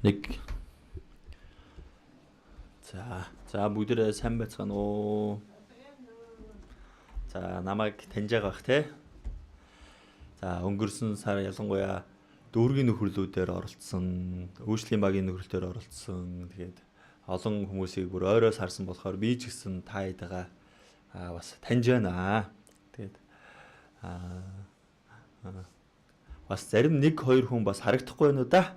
Нэг. За бүгдээ сайн байцгаана уу. За намайг таньж байгаа бах те. За өнгөрсөн сар ялангуяа дүүргийн нөхөрлүүдээр оролцсон, үйлчлэлийн багийн нөхөрлөлтөөр оролцсон. Тэгээд олон хүмүүсийг бүр ойроос харсан болохоор би ч гэсэн та хэдийгээ бас таньж байна. Тэгээд бас зарим 1-2 хүн бас харагдахгүй байна уу да.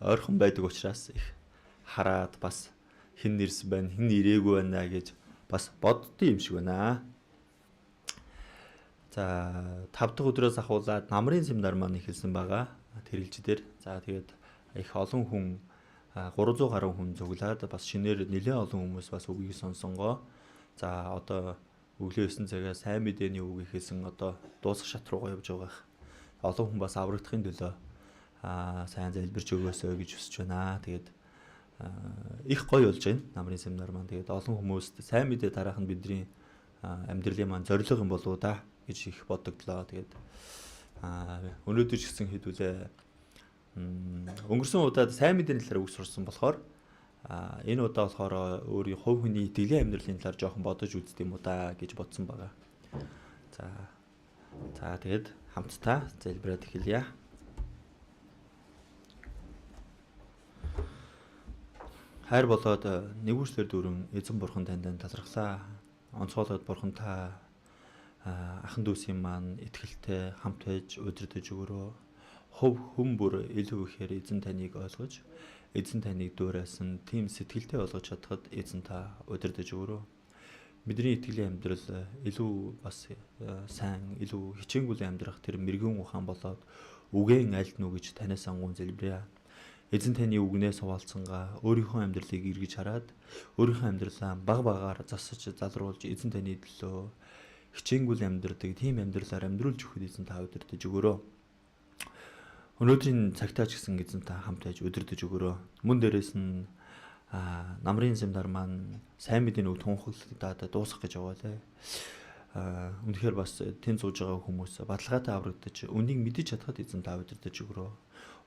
Ойрхон байдаг учраас их хараад бас хэн нэрс байна, хэн ирээгүй байна гэж бас боддсон юм шиг байна. За 5 дахь өдрөөс ахуулаад намрын семинар маань эхэлсэн байгаа. Тэрэлждэр. За тэгээд их олон хүн 300 гаруй хүн зөвлөд бас шинээр нэлээд олон хүмүүс бас үгийг сонсонгоо. За одоо өглөө 9 цагаас сайн мэдээний үг ихэлсэн одоо дуусах шат руугаа явж байгаа. Олон хүн бас аврагдахын төлөө сайн залбирч өгөөсэй гэж хүсэж байна. Тэгээд их гоё болж байна намрын семинар маань. Тэгээд олон хүмүүст сайн мэдээ тараах нь бидний амьдралын маань зорилго юм болоо да гэж их бодогдлоо. Тэгээд өнөөдөр ч гэсэн хэдүүлээ өнгөрсөн удаад сайн мэдээний талаар үг сурсан болохоор энэ удаа болохоор өөрийн хувь хүний итгэлийн амьдралын талаар жоохон бодож үзт юм уу да гэж бодсон байгаа. За тэгээд хамтдаа залбираад эхэлье. Хайр болоод нэгүслэр дүүрэн эзэн бурхан танд талархлаа. Онцгойлоод бурхан та ахан дүүсийн маань итгэлтэй хамт байж удирдах өгөрөө. Хувь хүн бүр илүү ихээр эзэн таныг ойлгож, эзэн таныг дуурайсан тийм сэтгэлтэй болгож чадхад эзэн та удирдах өгөрөө. Бидний итгэлийн амьдрал илүү бас сайн, илүү хичээнгүйлэн амьдрах тэр мэрэгэн ухаан болоод үгэн альт нү гэж танаас ангуун залбирая. эзэн таны үгнээс хуваалцсангаа өөрийнхөө амьдралыг эргэж хараад өөрийнхөө амьдралаа баг багаар засаж залруулж эзэн таны төлөө хичээнгүйл амьдрдаг тийм амьдралаар амьдруулж өгөхөд эзэн та удирдах өгөөрэй. Өнөөдрийн цагтаа ч гэсэн эзэн та хамт байж удирдах өгөөрэй. Мөн дээрээс нь намрын семинар маань сайн мэдээний үг тунхаглагдаад дуусах гэж байгаа лээ. Үнэхээр бас тэн сууж байгаа хүмүүс баталгаатай аврагдаж үнийг мэдэж чадхад эзэн та удирдах өгөөрэй.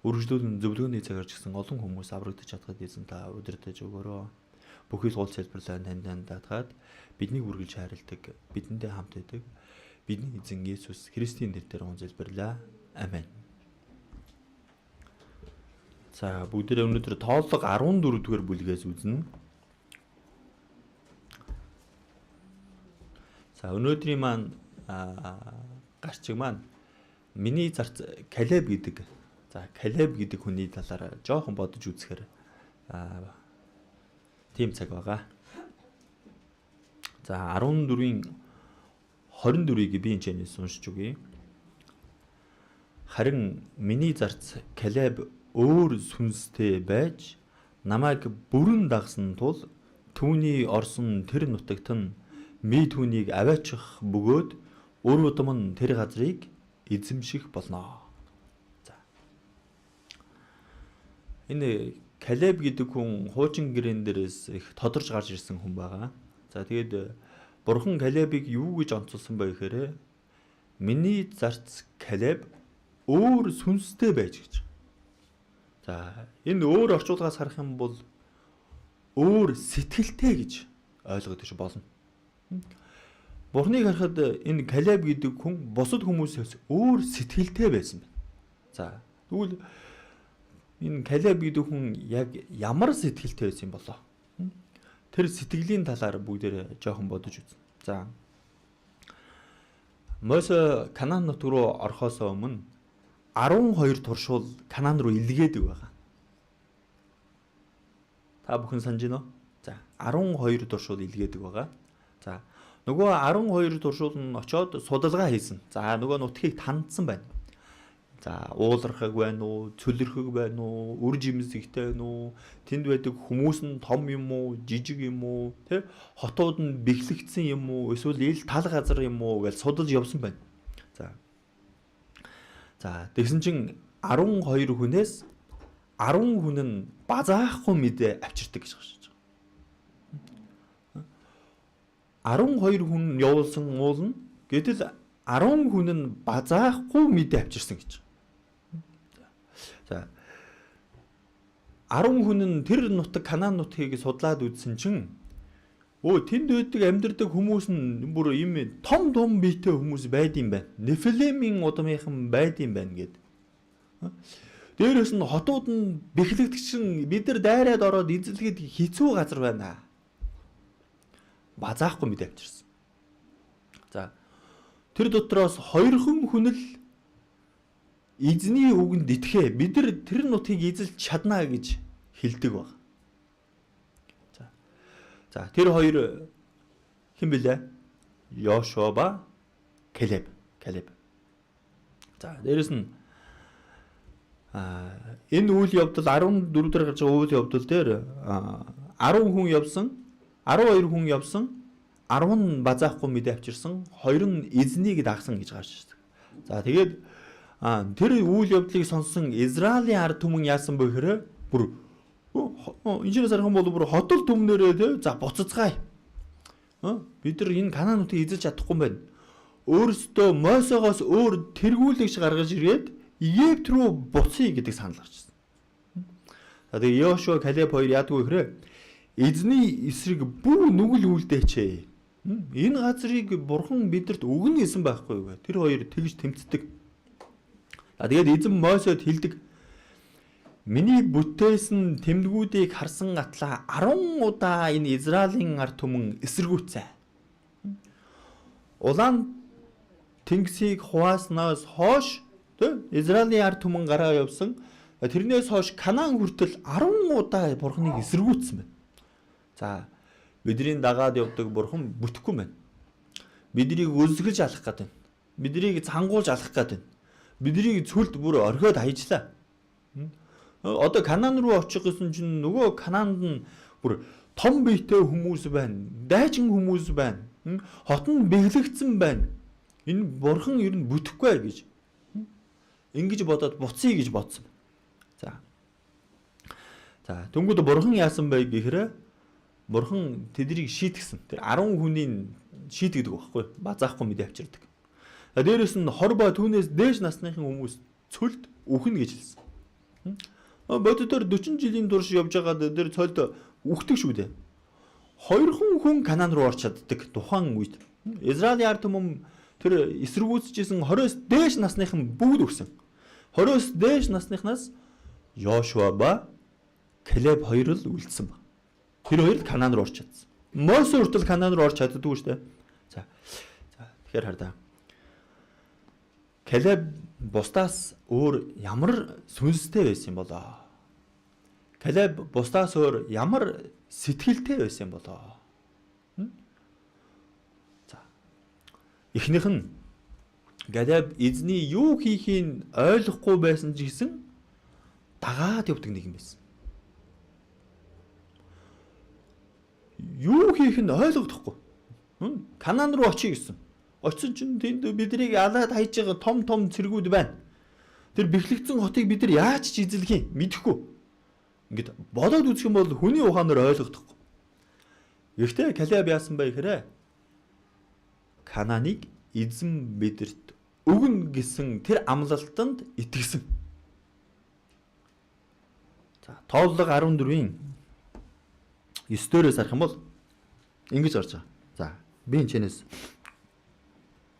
Үргэлжлүүлэн зөвлөгөөний цагаар ч гэсэн олон хүмүүс аврагдаж чадхад эзэн та удирдах өгөөрэй. Бүхий л гол залбирлаа танд даатгаад биднийг үргэлж хайрладаг, бидэндээ хамт байдаг. Бидний эзэн Есүс Христийн нэрээр залбирлаа. Амен. За бүгдээ өнөөдөр тооллого 14 дугаар бүлгээс үзнэ. За өнөөдрийн маань гарчиг маань миний зарц Калеб гэдэг. За Калеб гэдэг хүний талаар жоохон бодож үзэхээр тийм цаг байгаа. За 14-ийн 24-ийг би энэ чэнэс уншиж өгье. Харин миний зарц Калеб өөр сүнстэй байж намайг бүрэн дагсан тул түүний орсон тэр нутагт нь ми түүнийг аваачих бөгөөд өр удам нь тэр газрыг эзэмших болно. За. Энэ Калеб гэдэг хүн хуучин гэрэн дээрээс их тодорж гарч ирсэн хүн байгаа. За тэгээд Бурхан Калебыг юу гэж онцолсон бэ гэхээр миний зарц Калеб өөр сүнстэй байж гэж. За энэ өөр орчуулгаас харах юм бол өөр сэтгэлтэй гэж ойлгогдож болно. Бурхныг харахад энэ Калеб гэдэг хүн бусад хүмүүсээс өөр сэтгэлтэй байсан байна. За тэгвэл энэ Калеб гэдэг хүн яг ямар сэтгэлтэй байсан юм болоо? Тэр сэтгэлийн талаар бүгдээр жоохон бодож үзнэ. За Мосе Канаан нутг руу орохоос өмнө 12 туршуул Канаан руу илгээдэг байгаа. Та бүхэн санаж байна уу? За 12 туршуул илгээдэг байгаа. За нөгөө 12 туршуул нь очоод судалгаа хийсэн. За нөгөө нутгийг тандсан байна. За уулархаг байна уу, цөлөрхөг байна уу, үр жимсэгтэй байна уу, тэнд байдаг хүмүүс нь том юм уу, жижиг юм уу, тэ хотууд нь бэхлэгдсэн юм уу, эсвэл ил тал газар юм уу гэж судалж явсан байна. За тэгсэн чинь 12 хүнээс 10 хүн нь базаахгүй мэдээ авчирдаг гэж байна. 12 хүн явуулсан уул нь гэтэл 10 хүн нь базаахгүй мэдээ авчирсан гэж. За 10 хүн нь тэр нутаг Канаан нутгийг судлаад үзсэн чинь тэнд байдаг амьдардаг хүмүүс нь бүр юм том биетэй хүмүүс байд юм байна. Нефилемийн удамынхан байд юм байна гэд. Дээрээс нь хотууд нь бэхлэгдчихсэн бид нар дайраад ороод эзэлгээд хэцүү газар байна. Базаахгүй мэдээ авчирсан. За тэр дотроос 2 хүн л эзний үгэнд итгэе. Бид нар тэр нутгийг эзэлж чадна гэж хэлдэг баг. За тэр хоёр хэн бэлээ? Йошуа ба Калеб. За дээрэс нь энэ үйл явдал 14 дээр гарч байгаа үйл явдал дээр 10 хүн явсан, 12 хүн явсан, 10 нь базаахгүй мэдээ авчирсан, 2 нь эзнийг дагсан гэж гарч ирсэн. За тэгээд тэр үйл явдлыг сонссон Израилийн ард түмэн яасан бэ гэхээр бүр инженеер сархан бол бүр хотол төмнөрөө те за буцацгаая. Бид нар энэ Канаан нутгийг эзэлж чадахгүй юм байна. Өөрөөсөө Мосегоос өөр тэргүүлэгч гаргаж ирээд Египт рүү буцъя гэдэг санал гарч ирсэн. За тэгээ Йошуа Калеб хоёр яадгүй гэхээр эзний эсрэг бүх нүгэл үлдээчээ. Энэ газрыг Бурхан бидэрт өгнө гэсэн байхгүй юу? Тэр хоёр тэгж тэмцдэг. За тэгээд эзэн Мосед хэлдэг миний бүтээсэн тэмдгүүдийг харсан атлаа 10 удаа энэ Израилийн ард түмэн эсэргүүцээ. Улаан тэнгисийг хувааснаас хойш Израилийн ард түмэн гараа явсан. Тэрнээс хойш Канаан хүртэл 10 удаа Бурханыг эсэргүүцсэн байна. За бидний дагаад явдаг Бурхан бүтэхгүй байна. Биднийг өсгөж алах гэдэг. Биднийг цангуулж алах гэдэг. Биднийг цүлд бүр орхиод хайжлаа. Одоо Канаан руу очих гэсэн чинь нөгөө Канаанд нь бүр том биетэй хүмүүс байна. Дайчин хүмүүс байна. Хот нь бэглэгдсэн байна. Энэ бурхан ер нь бүтэхгүй гэж ингэж бодоод буцъя гэж бодсон. За. За, тэнгууд бурхан яасан бэ гэхээр бурхан тэднийг шийтгсэн. Тэр 10 хүний шийтгдэг байхгүй. Базаахгүй мэдээ авчирдаг. Дээрээс нь 20 ба түүнээс дээш насныхан хүмүүс цөлд үхнэ гэж хэлсэн. Боддоор 40 жилийн турш явж байгаа дээр цөлд үхдэг шүү дээ. 2 хүн Канаан руу орч чаддаг тухайн үед. Израилийн ард түмэн тэр эсэргүүцэжсэн 20-с дээш насныхан бүгд өгсөн. 20-с дээш насныхнаас Йошуа ба Калеб хоёр л үлдсэн баг. Тэр хоёр л Канаан руу орч чадсан. Мосе хүртэл Канаан руу орч чаддгүй шүү дээ. За. Тэгэхээр хардаа. Калеб бусдаас өөр ямар сүнстэй байсан юм болоо? Калеб бусдаас өөр ямар сэтгэлтэй байсан юм болоо? За. Эхнийх нь Калеб эзний юу хийхийг ойлгохгүй байсан ч гэсэн дагаад явдаг нэг юм байсан. Юу хийх нь ойлгохдохгүй. Канаан руу очие гэсэн. Очсон чинь тэнд биднийг алаад хайж байгаа том цэргүүд байна. Тэр бэхлэгдсэн хотыг бид нар яаж ч эзлэх юм мэдэхгүй. Ингээд бодоод үзэх юм бол хүний ухаанаар ойлгохдохгүй. Гэхдээ Калеб яасан бэ гэхээр Канааныг эзэн бидэрт өгнө гэсэн тэр амлалтанд итгэсэн. За, Тооллого 14-ийн 9-дөөс харах юм бол ингэж орж байгаа. За, би энэ чэнэс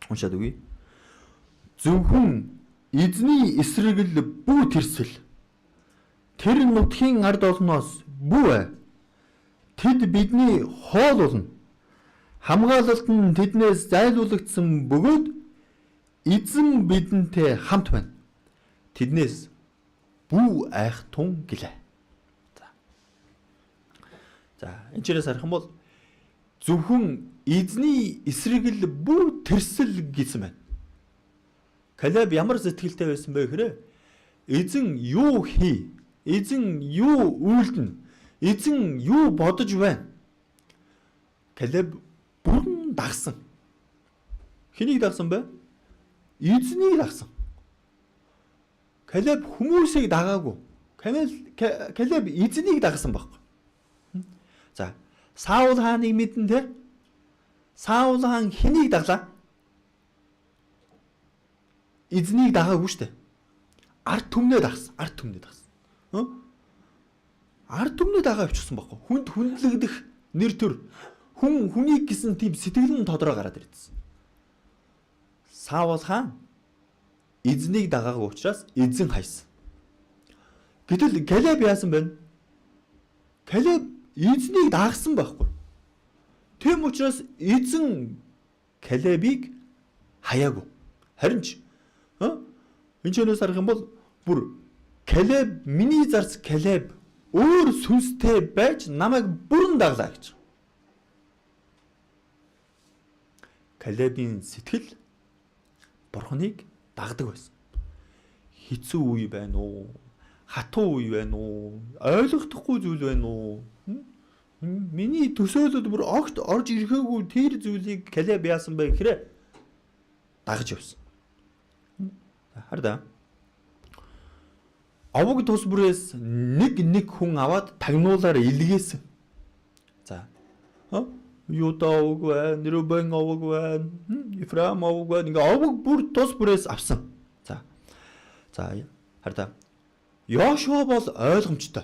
уншаад үгүй. Зөвхөн эзний эсрэг л бүү тэрсэл. Тэр нутгийн ард олноос бүү. Тэд бидний хоол болно. Хамгаалалт нь тэднээс зайлуулагдсан бөгөөд эзэн бидэнтэй хамт байна. Тэднээс бүү айх тун гэлээ. За, энэ чирээс харах юм бол зөвхөн эзний эсрэг л бүр тэрсэл гэсэн байна. Калеб ямар сэтгэлтэй байсан бэ гэхээр эзэн юу хий? Эзэн юу үйлдэнэ? Эзэн юу бодож байна? Калеб бүрэн дагсан. Хэнийг дагсан бэ? Эзнийг дагсан. Калеб хүмүүсийг дагаагүй. Калеб эзнийг дагсан байхгүй. За, Саул хааныг мэдэн те? Саул хаан хэнийг даглаа? Эзнийг дагаагүй штэ. Ард түмнээ дагсан. Ард түмнээ дагаа авчихсан байхгүй. Хүнд хүндлэгдэх нэр төр. Хүнийг гэсэн тийм сэтгэл нь тодроо гараад ирсэн. Саул хаан эзнийг дагаагүй учраас эзэн хайсан. Гэтэл Калеб яасан бэ? Калеб эзнийг дагсан байхгүй. Тэм учраас эзэн Калебийг хаяагүй. Харин ч энэ чэнэс харах юм бол бүр Калеб миний зарц Калеб өөр сүнстэй байж намайг бүрэн даглаа гэж. Калебийн сэтгэл бурхныг дагдаг байсан. Хэцүү үе байна уу? Хатуу үе байна уу? Ойлгохдохгүй зүйл байна уу? Миний төсөөлөд бүр огт орж ирэхээгүй тэр зүйлийг Калеб яасан бэ гэхээр дагаж явсан. Хардаа. Овог тус бүрээс нэг хүн аваад тагнуулаар илгээсэн. За. Юда овог байна, Рубен овог байна, Ефраим овог байна. Ингээ овог бүр тус бүрээс авсан. За. За, хардаа. Йошуа бол ойлгомжтой.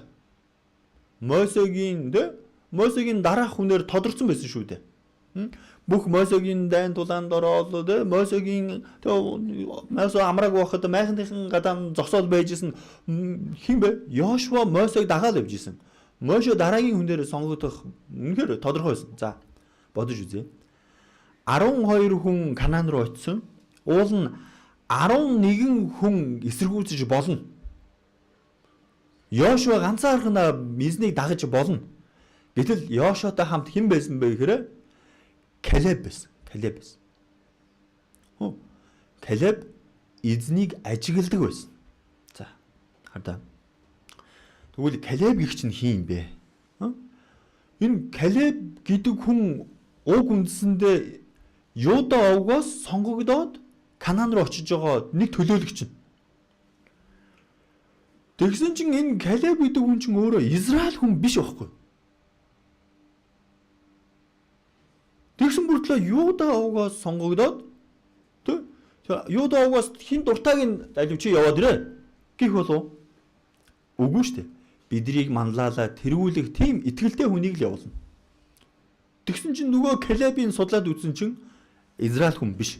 Мосегийн дараах хүнээр тодорцсон байсан шүү дээ. Бүх Мосегийн дайн тулаанд ороод Мосегийн Мосе амрааг байхад майхныхан гадаан зогсоол байжсэн хин бэ? Йошуа Мосег дагаал явж исэн. Моше дараагийн хүнээр сонгогдох үнэхээр тодорхой байсан. За, бодож үзье. 12 хүн Канаан руу очисон. Уул нь 11 хүн эсэргүүцэж болно. Йошуа ганцаархан эзнийг дагаж болно. Гэтэл Йошуатай хамт хэн байсан бэ гэхээр Калеб байсан. Калеб эзнийг ажигладаг байсан. За, хардаа. Тэгвэл Калеб гэх чинь хин бэ? Энэ Калеб гэдэг хүн уг үндсэндээ Юда овгоос сонгогдоод Канаан руу очиж байгаа нэг төлөөлөгч нь. Тэгсэн чинь энэ Калеб гэдэг хүн чинь өөрөө Израиль хүн биш байхгүй. Тэгсэн бүртлээ Юда овгоос сонгогдоод Юда овгоос хин дуртайг нь алив чи яваад ирээ гэх болов. Үгүй шүү дээ. Бидрийг манлайлаа тэргүүлэх тийм итгэлтэй хүнийг л явуулна. Тэгсэн чинь нөгөө Калебийн судлаад үзсэн чинь Израиль хүн биш.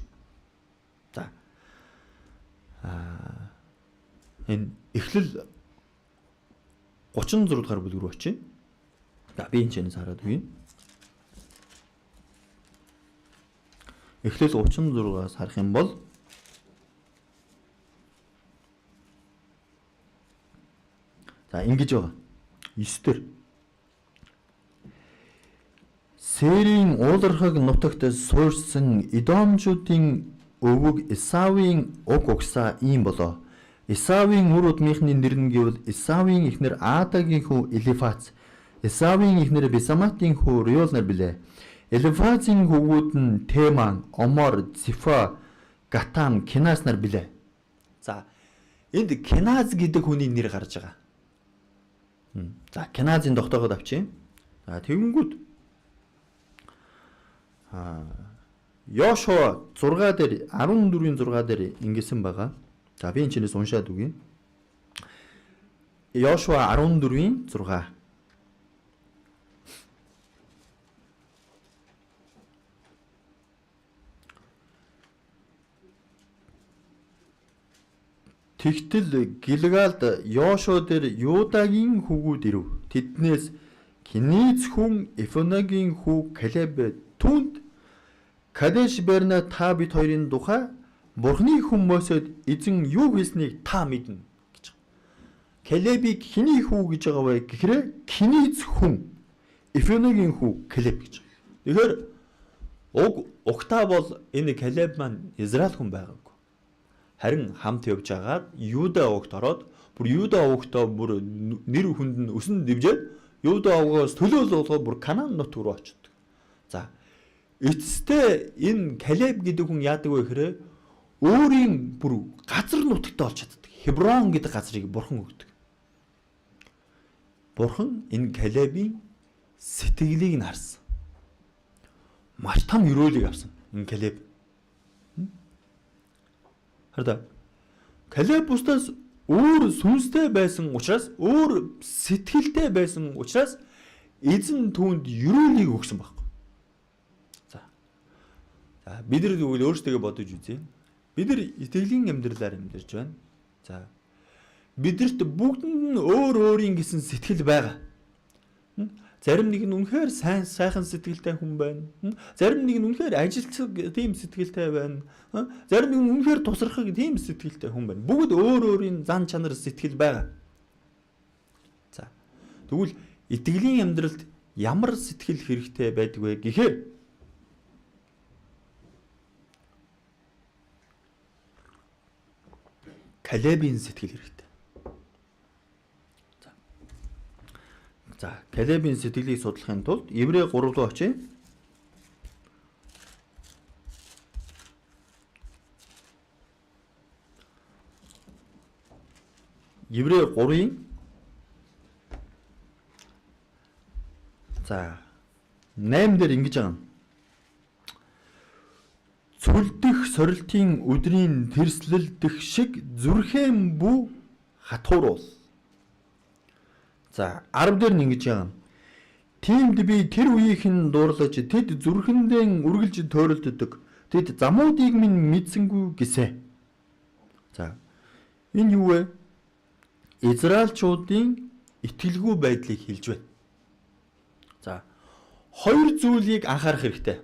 За. Энэ эхлэл 36 дугаар бүлэг рүү очие. За би энэ чэнэс хараад үгүй. Эхлэл 36-аас харах юм бол за ингэж байгаа. 9 дээр Сэрийн уулархаг нутагт суурьсан Идомчуудын өвөг Исавийн уг угсаа ийм болоо. Исавийн үр удмынхны нэр нь гэвэл Исавийн эхнэр Аадагийн хүү Элифаз, Исавийн эхнэр Бисаматын хүү Реол нар билээ. Элифазийн хүүгүүд нь Теман, Омор, Зифа, Гатам, Кинас нар билээ. За энд Киназ гэдэг хүний нэр гарч байгаа. За Киназын тогтоогод авчи. За тэгэнгүүт Йошуа 6 дээр 14-ийн 6 дээр ингэсэн байгаа. За би энэ чинээс уншаад үгэй. Йошуа 14-ийн 6. Тэгтэл Гилгалд Йошуа дээр Юдагийн хүүгүүд ирв. Тэднээс Киниз хүн Эфонагийн хүү Калеб түнд Кадеш Берна та бид хоёрын тухай Бурхны хүмүүсэд эзэн юу хийснийг та мэднэ гэж. Калебийг хиний хүү гэж байгаа вэ гэхээр Киниз хүн Эфонагийн хүү Калеб гэж. Тэгэхээр угтаа бол энэ Калеб маань Израиль хүн байгаагүй. Харин хамт явж агаад Юда овогт ороод бүр Юда овогтоо бүр нэр хүнд нь өсөн дивжээд Юда овгоос төлөөлөл болгоод бүр Канаан нутг руу очдог. За эцэстээ энэ Калеб гэдэг хүн яадаг вэ гэхээр өөрийн бүр газар нутагтаа олж чаддаг. Хеброн гэдэг газрыг бурхан өгдөг. Бурхан энэ Калебийн сэтгэлийг нь харсан. Маш том өрөөлийг авсан энэ Калеб. Хараа. Калеб бусдаас өөр сүнстэй байсан учраас, өөр сэтгэлтэй байсан учраас эзэн түүнд өрөөлийг өгсөн байхгүй. За бид нар тэгвэл өөрсдөө бодож үзье. Бид нар итгэлийн амьдралаар амьдарч байна. За бидэрт бүгдэнд нь өөр өөрийн гэсэн сэтгэл байгаа. Зарим нэг нь үнэхээр сайхан сэтгэлтэй хүн байна. Зарим нэг нь үнэхээр ажилтг тийм сэтгэлтэй байна. Зарим нэг нь үнэхээр тусрахыг тийм сэтгэлтэй хүн байна. Бүгд өөр өөрийн зан чанар сэтгэл байгаа. За тэгвэл итгэлийн амьдралд ямар сэтгэл хэрэгтэй байдаг вэ гэхээр Калебийн сэтгэл хэрэгтэй. За, Калебийн сэтгэлийг судлахын тулд Еврей 3 руу очие. Еврей 3-ын за 8 дээр ингэж байгаа. Цүлдэх сорилтын өдрийн тэрслэлдэх шиг зүрхэм бүү хатууруул. За 10 дээр нь ингэж байгаа. Тиймд би тэр үеийнхэн дуурлаж тэд зүрхэндээ үргэлж тойролддог. Тэд замуудыг минь мэдсэнгүй гэсэ. За энэ юу вэ? Израильчуудын итгэлгүй байдлыг хэлж байна. За хоёр зүйлийг анхаарах хэрэгтэй.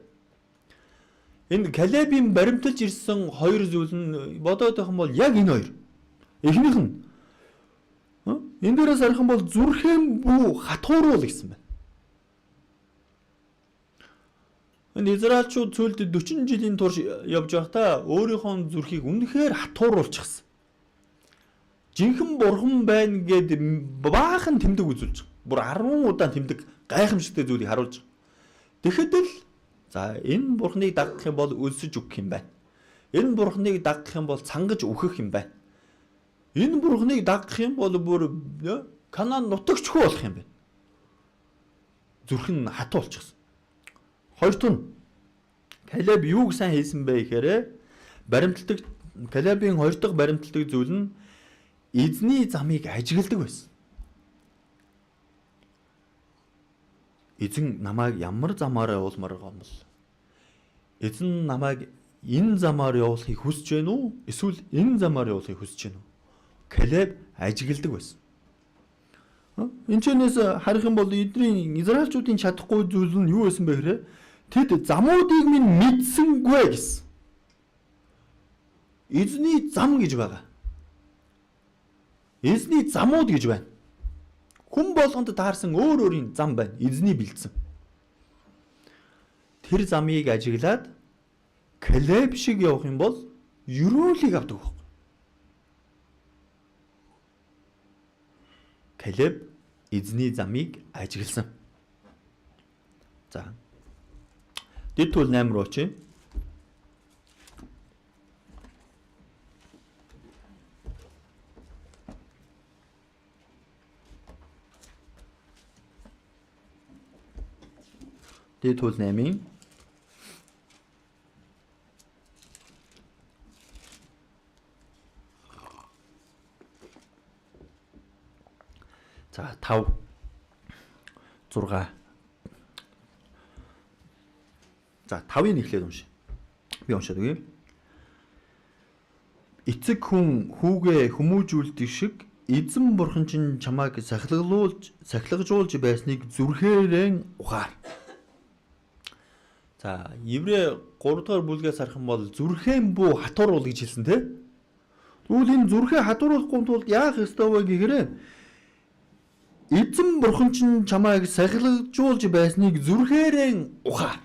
Энэ Калебийн баримталж ирсэн хоёр зүйл нь бодоод байх юм бол яг энэ хоёр. Эхнийх нь энэ дээрээс харах юм бол зүрхэм бүү хатууруул гэсэн байна. Энэ Израильчууд цөөлд 40 жилийн турш явж байхдаа өөрийнхөө зүрхийг үнэхээр хатууруулчихсан. жинхэнэ бурхан байна гэд баахан тэмдэг үзүүлж байгаа. Бүр 10 удаа тэмдэг гайхамшигтай зүйлийг харуулж байгаа. Тэгэхэд л за энэ бурханыг дагах юм бол өлсөж үгэх юм байна. Энэ бурханыг дагах юм бол цангаж үхэх юм байна. Энэ бурханыг дагах юм бол бүр Канаан нутагчгүй болох юм байна. Зүрх нь хатуу болчихсон. Хоёр тун Калеб юуг сайн хийсэн бэ гэхээр баримтлагдаг Калебийн хоёр дахь баримтлагдаг зүйл нь эзний замыг ажигладаг байсан. Эзэн намайг ямар замаар явуулмаар байгаа юм бол? Эзэн намайг энэ замаар явуулахыг хүсэж байна уу? Эсвэл энэ замаар явуулахыг хүсэж байна уу? Калеб ажигладаг байсан. Энэ чэнэс харах юм бол эдний израильчуудын чадахгүй зүйл нь юу байсан бэ гэхээр тэд замуудыг минь мэдсэнгүй гэсэн. Эзний зам гэж байгаа. Эзний замууд гэж байна. Хүн болгонд таарсан өөр өөрийн зам байна. Эзний бэлдсэн. Тэр замыг ажиглаад Калеб шиг явах юм бол ерөөлийг авдаг байхгүй. Калеб эзний замыг ажигласан. За. Дэд тул 8 руу очие. Дэд тул 8-ийн за 5 6 за 5-ыг эхлээд уншия. Би уншаад үгүй. Эцэг хүн хүүгээ хүмүүжүүлдэг шиг эзэн бурхан чинь чамайг сахилгажуулж байсныг зүрхээрээ ухаар. За, Еврей 3 дугаар бүлгээс харах юм бол зүрхэн бүү хатууруул гэж хэлсэн тий. Тэгвэл энэ зүрхээ хатууруулахгүй тулд яах ёстой вэ гэхээр эзэн бурхан чинь чамайг сахилгажуулж байсныг зүрхээрээ ухаар.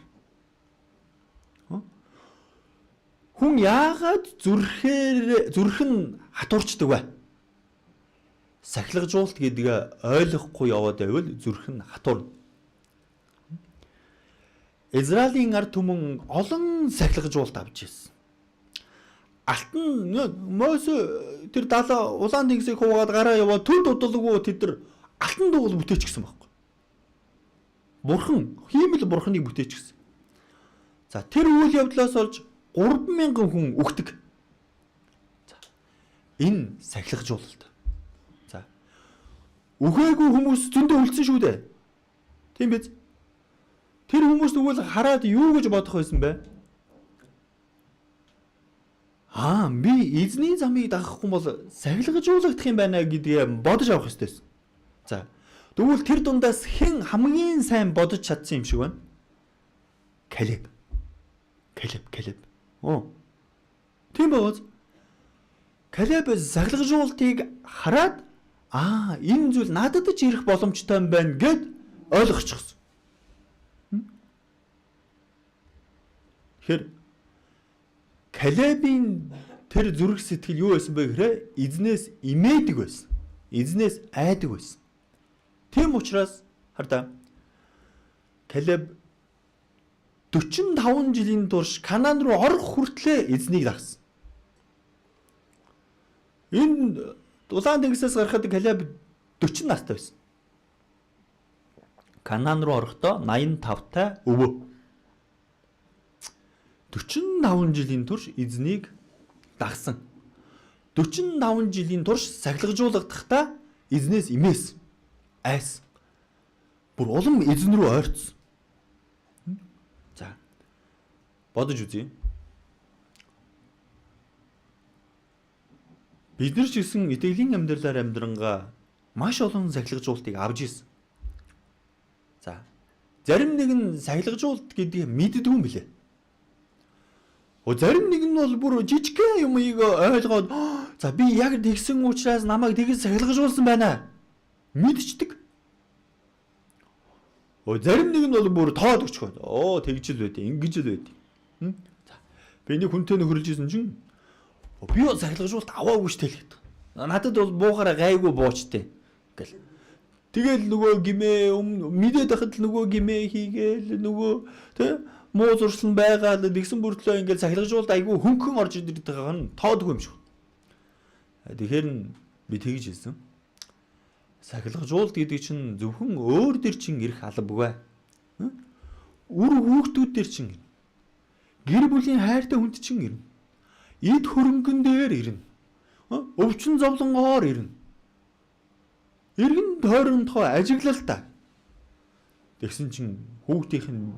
Хүн яагаад зүрх нь хатуурчдаг вэ? Сахилгажуулт гэдгээ ойлгохгүй яваад байвал зүрх нь хатуурна. Израилийн ард түмэн олон сахилгажуулт авч ирсэн. Алтан Мөсө тэр 70 улаан тэнгисийг хуугаад гараа яваад төр дудалгүй тэд алтан дугуйл бүтээчихсэн байхгүй. Бурхан хиймэл бурханыг бүтээчихсэн. За тэр үйл явдлаас олж 3000 хүн үхдэг. За энэ сахилгажуулалт. За үхээгүй хүмүүс зөндөө үлдсэн шүү дээ. Тийм биз? Тэр хүмүүс тэгвэл хараад юу гэж бодох байсан бэ? Би эзний замыг дагахгүй бол сахилгажуулагдах юм байна гэдгээ бодож авах ёстой байсан. За тэгвэл тэр дундаас хэн хамгийн сайн бодож чадсан юм шиг байна? Калеб. Тийм бооз. Калеб сахилгажуултыг хараад энэ зүйл надад ч ирэх боломжтой юм байна гэд ойлгочихсон. Тэгэхээр Калебийн тэр зүрх сэтгэл юу байсан бэ гэхээр эзнээс имээдэг байсан. Эзнээс айдаг байсан. Тийм учраас хардаа Калеб 45 жилийн турш Канаан руу орох хүртлээр эзнийг дагсан. Энэ улаан тэнгисээс гарахад Калеб 40 настай байсан. Канаан руу орохдоо 85-тай өвөө. 45 жилийн турш эзнийг дагсан. 45 жилийн турш сахилгажуулгахдаа эзнээс имээс айс. Бүр улам эзэн рүү ойрцсон. За. Бодож үзье. Бид нар ч гэсэн итгэлийн амьдралаар амьдрангаа маш олон сахилгажуултыг авж ирсэн. За. Зарим нэг нь сахилгажуулт гэдгийг мэддэг юм билээ. Зарим нэг нь бол бүр жижигхэн юмыг ойлгоод за би яг тэгсэн учраас намайг тэгж сахилгажуулсан байна. Мэдчихдэг. Зарим нэг нь бол бүр тоод өчгөө. Тэгж л байдیں۔ Ингэж л байдیں۔ За. Би нэг хүнтэй нөхөрлөж исэн чинь би сахилгажуулт аваагүй ш тэл гэдэг. Надад бол буухаараа гайгүй буучтэй гэл. Тэгэл нөгөө гимээ мэдээд байхад л нөгөө гимээ хийгээл нөгөө тэ муу зуршлан байгаад нэгсэн бүртлөө ингээл сахилгажуулд айгүй хөнгөн орж ирдэг байгаа нь тоодгүй юм шиг. Тэгэхээр би тэгж хэлсэн. Сахилгажуулд гэдэг чинь зөвхөн өөр дээр чинь ирэх алба. Үр хүүхдүүд дээр чинь ирнэ. Гэр бүлийн хайртай хүнд чинь ирнэ. Эд хөрөнгөн дээр ирнэ. Өвчин зовлонгоор ирнэ. Иргэн тойрондоо ажиглалтаа. Тэгсэн чинь хүүхдийнх нь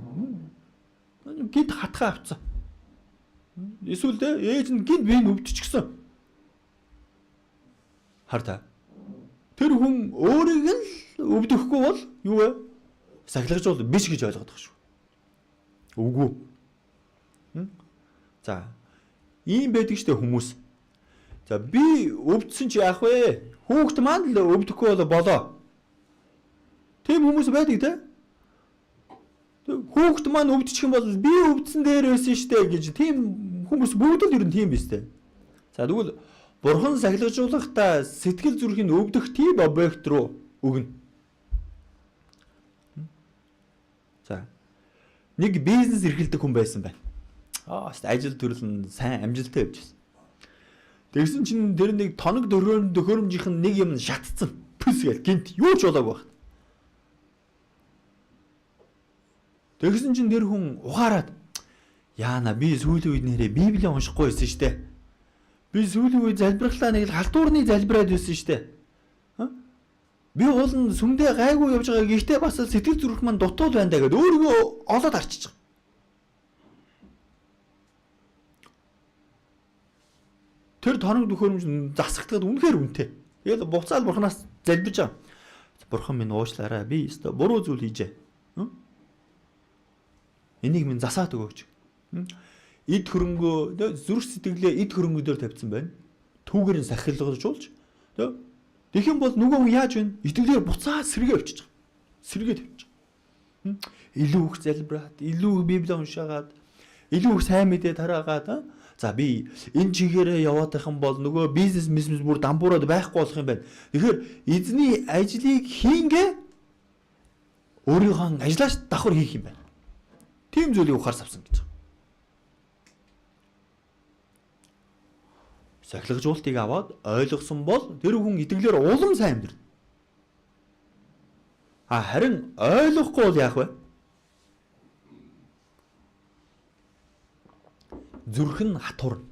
гид хатгаа авцсан. Эсвэл ээж нь гид бие өвдчихсөн. Харта. Тэр хүн өөрийг л өвдөхгүй бол юу вэ? Сахилгажуул биш гэж ойлгоод байгаа шүү. Үгүй. За. Ийм байдаг штэ хүмүүс. За би өвдсөн чи яах вэ? Хүүхд маань л өвдөхгүй болоо. Тийм хүмүүс байдаг те? Хүүхд маань өвдчих юм бол би өвдсөн дээр байсан штэ гэж тийм хүмүүс бүгд л ер нь тийм биз дээ. За тэгвэл Бурхан сахилгажуулахдаа сэтгэл зүрхийн өвдөх тийм объект руу өгнө. За. Нэг бизнес эрхэлдэг хүн байсан байна. Ажил төрөл нь сайн амжилттай явж байсан. Тэгсэн чинь тэр нэг тоног төхөөрөмжийнх нь нэг юм шатцсан. Пүс гээл гинт юу ч болоогүй байна. Тэгсэн чинь тэр хүн ухаарад яана би сүүлийн үед нэрээ Библийг уншихгүй байсан штэ. Би сүүлийн үед залбирхлаа нэг л халтуурны залбираад байсан штэ. Би уулын сүмдээ гайгүй явж байгаа гэхдээ бас сэтгэл зүрх маань дутуул байна даа гэд өөрийгөө олоод арчиж байгаа. Тэр тоног төхөөрөмж засагдаад үнэхээр үнэтэй. Тэгэл буцаад Бурханаас залбирж байгаа. Бурхан минь уучлаарай. Би өстө буруу зүйл хийжээ. Энийг минь засаад өгөөч. Эд хөрөнгөө зүрх сэтгэлээ эд хөрөнгөдөр тавьсан байна. Түүгээр нь сахилгажуулж. Тэгэх юм бол нөгөө хүн яаж вэ? Итгэлээр буцаад сэргээ өвчиж байгаа. Сэргээ тавьчих. Илүү их залбираад, илүү Библийг уншаагаад, илүү их сайн мэдээ тараагаад за би энэ чигээрээ яваад байх юм бол нөгөө бизнес бүр дампуураад байхгүй болох юм байна. Тэгэхээр эзний ажлыг хийнгээ өөрийнхөө ажиллаж давхар хийх юм байна. Тийм зүйлийг ухаар авсан гэж. Сахилгажуултыг аваад ойлгосон бол тэр хүн итгэлээр улам сайн амьдрна. Харин ойлгохгүй бол яах вэ? Зүрх нь хатуурна.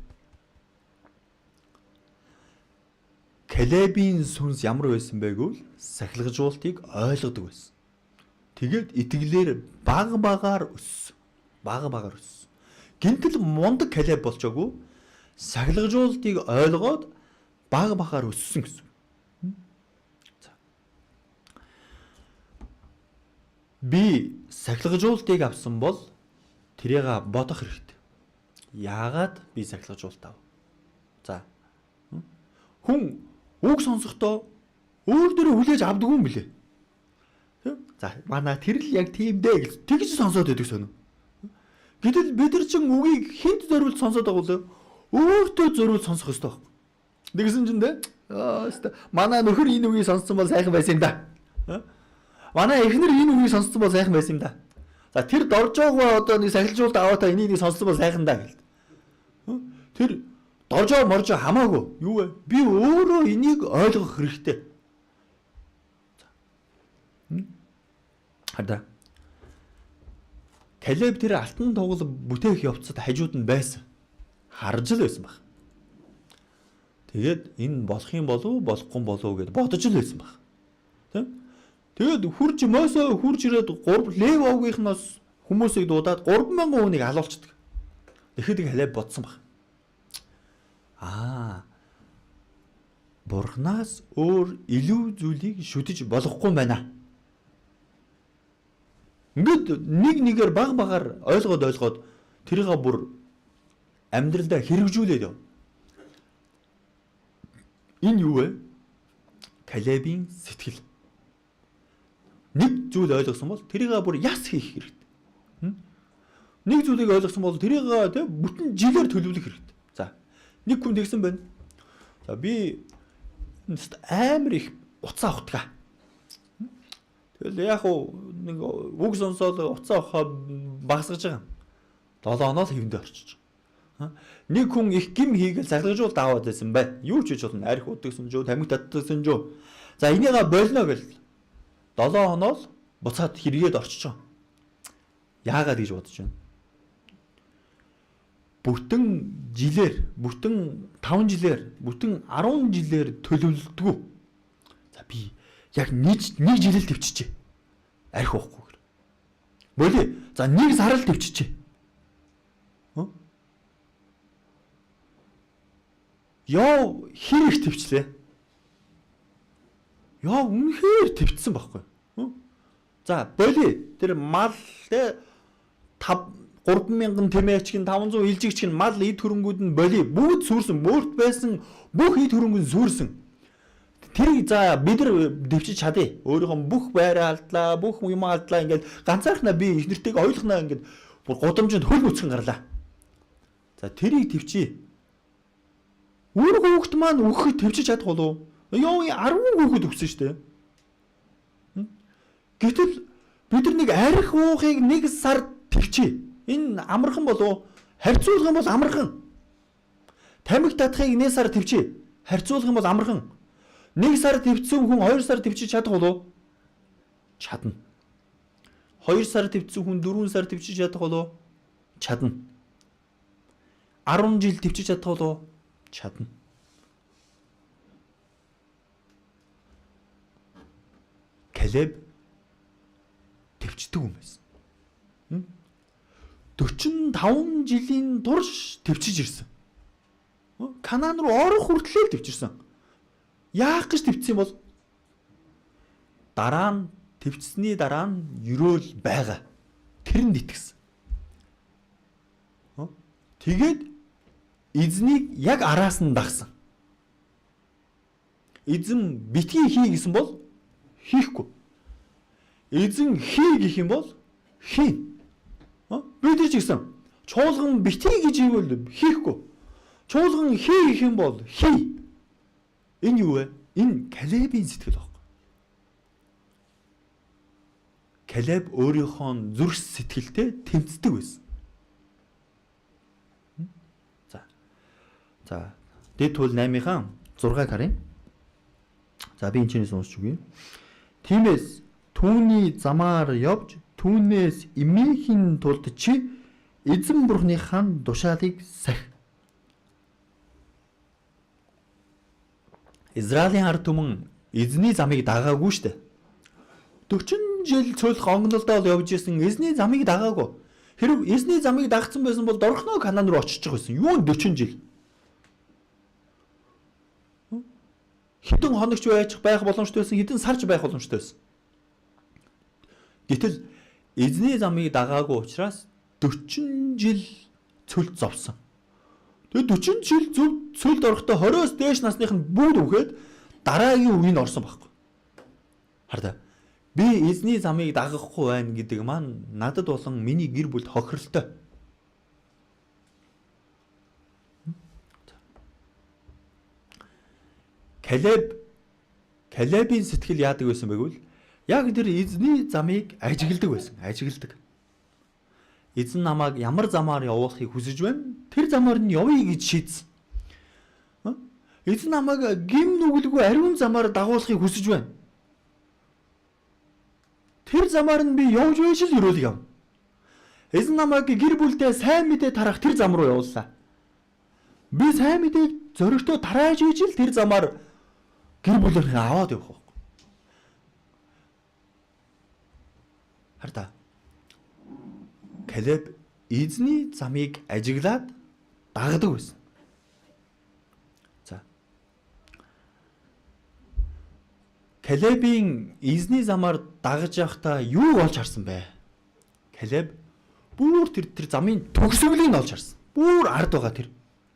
Калебийн сүнс ямар байсан бэ гэвэл сахилгажуултыг ойлгодог байсан. Тэгээд итгэлээр баг багаар өссөн. Баг багаар өссөн. Гинтэл мундаг Калеб болчоогүй сахилгажуултыг ойлгоод баг багаар өссөн гэсэн. Би сахилгажуултыг авсан бол тэрийг бодох хэрэгтэй. Яагаад би сахилгажуулт ав? За. Хүн үг сонсохдоо өөр дөрөө хүлээж авдаг юм билэ. За, манай тэр л яг тийм дээ гэж тэгж сонсоод байдаг сонио. Гэтэл бид нар чинь үгийг хинт зориулж сонсоод байгаа бол өөртөө зориулж сонсох ёстой байхгүй. Тэгсэн чинь дээ. Манай нөхөр энэ үгийг сонссон бол сайхан байсан юм да. Манай эхнэр энэ үгийг сонссон бол сайхан байсан юм да. За тэр дорж байгаа одоо нэг сахилжуулт аваатаа энийг сонссон бол сайхан да гэлээ. Тэр доржоо моржоо хамаагүй юу вэ? Би өөрөө энийг ойлгох хэрэгтэй. Хада. Калеб тэр алтан тугал бүтээх явцад хажууд нь байсан. Харж л байсан баг. Тэгээд энэ болох юм болов уу, болохгүй юм болов уу гэд бодож л байсан баг. Тэ? Тэгээд мосоо хурж ирээд 3 Левовгийнхноос хүмүүсийг дуудаад 3,000 хүнийг алуулцдаг. Тэгэхэд Калеб бодсон баг. Бурханаас өөр илүү зүйлийг шүтэж болохгүй юм байна. Ингээд нэгээр баг багаар ойлгоод тэрийг бүр амьдралдаа хэрэгжүүлээд яв. Энэ юу вэ? Калебийн сэтгэл. Нэг зүйл ойлгосон бол тэрийг бүр яс хийх хэрэгтэй. Нэг зүйлийг ойлгосон бол тэрийг бүтэн жилээр төлөвлөх хэрэгтэй. За, нэг хүн тэгсэн байна. За би амар их уцаа ухтгаа. Тэгэл яг нэг үг сонсоод уцаа ухаа багасгаж байгаа. 7 оноо л хэвэндээ орчиж байгаа. Нэг хүн их гим хийгээл заглагжуул даваад байсан бай. Юу ч хийж болно. Арх удагсан жөө, тамхи татсан жөө. За энийгээ болно гэл 7 оноо л буцаад хэрэгэд орчиж байгаа. Яагаад гэж бодож байна? Бүтэн жилээр, бүтэн 5 жилээр, бүтэн 10 жилээр төлөвлөдгөө. За би яг нэг жилэл төвччихье. Арх уухгүй. Боли. За нэг сар л төвччихье. Яа хэрэг төвчлээ. Яа үнэхээр төвчсөн байхгүй. За боли. Тэр мал те 3000 тэмээчгийн 500 илжигчгийн мал эд хөрөнгүүд нь боли бүгд сүрсэн мөрт байсан бүх эд хөрөнгө нь сүрсэн. Тэрийг за бид нар дэвчиж чадъя. Өөрийнхөө бүх байраа алдлаа, бүх юм алдлаа ингээд ганцаархнаа би их нэртэйг ойлгохнаа ингээд бүр гудамжинд хөл нүцгэн гарлаа. За тэрийг төвчий. Өөр хүүхэд маань өгөхөд төвчиж чадах болов уу? Ёо 10 хүүхэд өгсөн шүү дээ. Гэтэл бид нар нэг арх уухыг нэг сар төвчий. Энэ амархан болов харьцуулах юм бол амархан. Тамхи татахыг 1 сар төвчий. Харьцуулах юм бол амархан. 1 сар төвцсөн хүн 2 сар төвчиж чадах болов? Чадна. 2 сар төвцсөн хүн 4 сар төвчиж чадах болов? Чадна. 10 жил төвчиж чадах болов? Чадна. Калеб төвчдөг юм байсан. 45 жилийн турш төвчиж ирсэн. Канаан руу орох хүртлээр төвчирсэн. Яах гэж төвчсөн бол дараа нь төвчсөний дараа нь ерөөл байгаа. Тэрэнд итгэсэн. Тэгээд эзнийг яг араас нь дагсан. Эзэн битгий хий гэсэн бол хийхгүй. Эзэн хий гэх юм бол хий. Бид ч гэсэн чуулган битгий гэж ивэл хийхгүй. Чуулган хий гэх юм бол хий. Энэ юу вэ? Энэ Калебийн сэтгэл баг. Калеб өөрийнхөө зүрх сэтгэлтэй тэмцдэг байсан. За. Дэд тул 8-ийн 6-ыг харъя. За би энэ чинээс уншиж өгье. Тиймээс түүний замаар явж түүнээс эмээхийн тулд чи эзэн бурхныхаа тушаалыг сах. Израилийн ард түмэн эзний замыг дагаагүй штэ. 40 жил цөлх онгонолдоо явж исэн эзний замыг дагаагүй. Хэрв эзний замыг дагцсан байсан бол дорхноо Канаан руу очиж байсан. Юу 40 жил. Хэдэн хоногч байх боломжтой байсан, хэдэн сарч байх боломжтой байсан. Гэтэл эзний замыг дагаагүй учраас 40 жил цөлд зовсон. Тэгээд 40 жил цөлд орохдоо 20-оос дээш насных нь бүгд үхээд дараагийн үеийн орсон байхгүй. Хардаа. Би эзний замыг дагахгүй байна гэдэг маань надад болон миний гэр бүлд хохиролтой. Калебийн сэтгэл яадаг байсан бэ гэвэл яг тэр эзний замыг ажигладаг байсан. Ажигладаг. Эзэн намайг ямар замаар явуулахыг хүсэж байна? Тэр замаар нь явъя гэж шийдсэн. Эзэн намайг гим нүгэлгүй ариун замаар дагуулахыг хүсэж байна. Тэр замаар нь би явж байж л өрөөл яв. Эзэн намайг гэр бүлдээ сайн мэдээ тарах тэр зам руу явууллаа. Би сайн мэдээг зөрөгтөө тарааж ижил тэр замаар гэр бүлээ аваад явах. Хараа. Калеб эзний замыг ажиглаад дагдаг байсан. За. Калебийн эзний замаар дагаж явахдаа юу олж харсан бэ? Калеб бүр тэр замын төгсгөлийг олж харсан. Бүр ард байгаа тэр.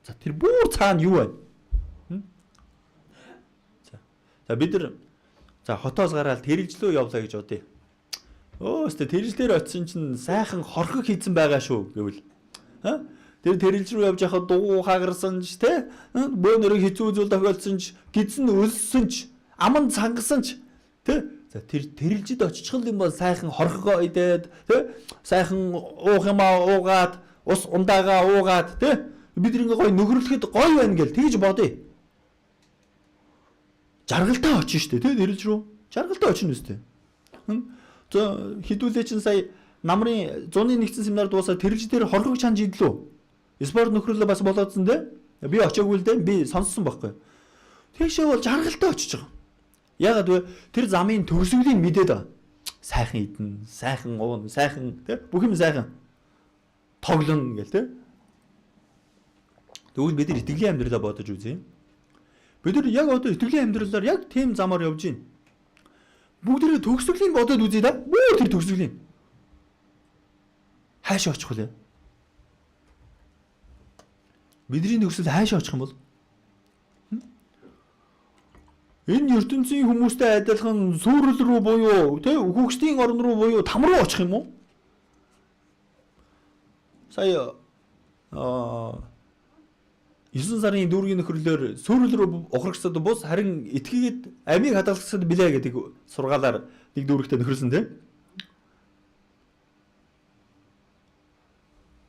За тэр бүр цаана юу байна? За бид нар хотоос гараад тэрэлжлөө явлаа гэж бодъё. Өөстө тэрэлж дээр очисон чинь сайхан хорхог хийцэн байгаа шүү гэвэл. Тэр тэрэлж рүү явж байхад дугуй хагарсан ч те бөөнөрөө хэцүү зүйл тохиолдсон ч гидсэн өлссөн ч аман цангасан ч те за тэр тэрэлжид очихл юм бол сайхан хорхогоо идээд те сайхан уух юмаа уугаад ус ундаагаа уугаад те бид ингээ гой нөхөрлөхөд гой байна гэл тэгж бодъё. Жаргалтай очно штэ те тэрэлж рүү жаргалтай очно үстэй. За хідүүлээ чин сая намрын 101 семинар дуусаад тэрэлж дээр хорхог чанж идлээ. Спорт нөхрөлөө бас болоодсон те. Би очоогүй л дээ. Би сонссон байхгүй. Тэгшээ бол жаргалтай очиж байгаа. Ягаад вэ? Тэр замын төгсгөлийн мэдээд байгаа. Сайхан идэн, сайхан уун, сайхан те бүх юм сайхан. Тоглоно гэл те. Тэгвэл бид нар итгэлийн амьдралаа бодож үзье. Бид нар яг одоо итгэлийн амьдралаар яг тийм замаар явж байна. Бүгдээ төгсгөлийн бодоод үзье да. Бүү тэр төгсгөлийн. Хаашаа очих вэ? Бидний төгсөл хаашаа очих юм бол? Энэ ертөнцийн хүмүүстэй адилхан сүрэл рүү буюу тэ үхэгчдийн орн руу буюу там руу очих юм уу? Сая 9 сарын дүүргийн нөхрөлөөр сүрэл рүү ухрагсад бус харин этгээгээд амийг хадгалахсад билээ гэдэг сургаалаар нэг дүүрэгтээ нөхрөлсөн тэ.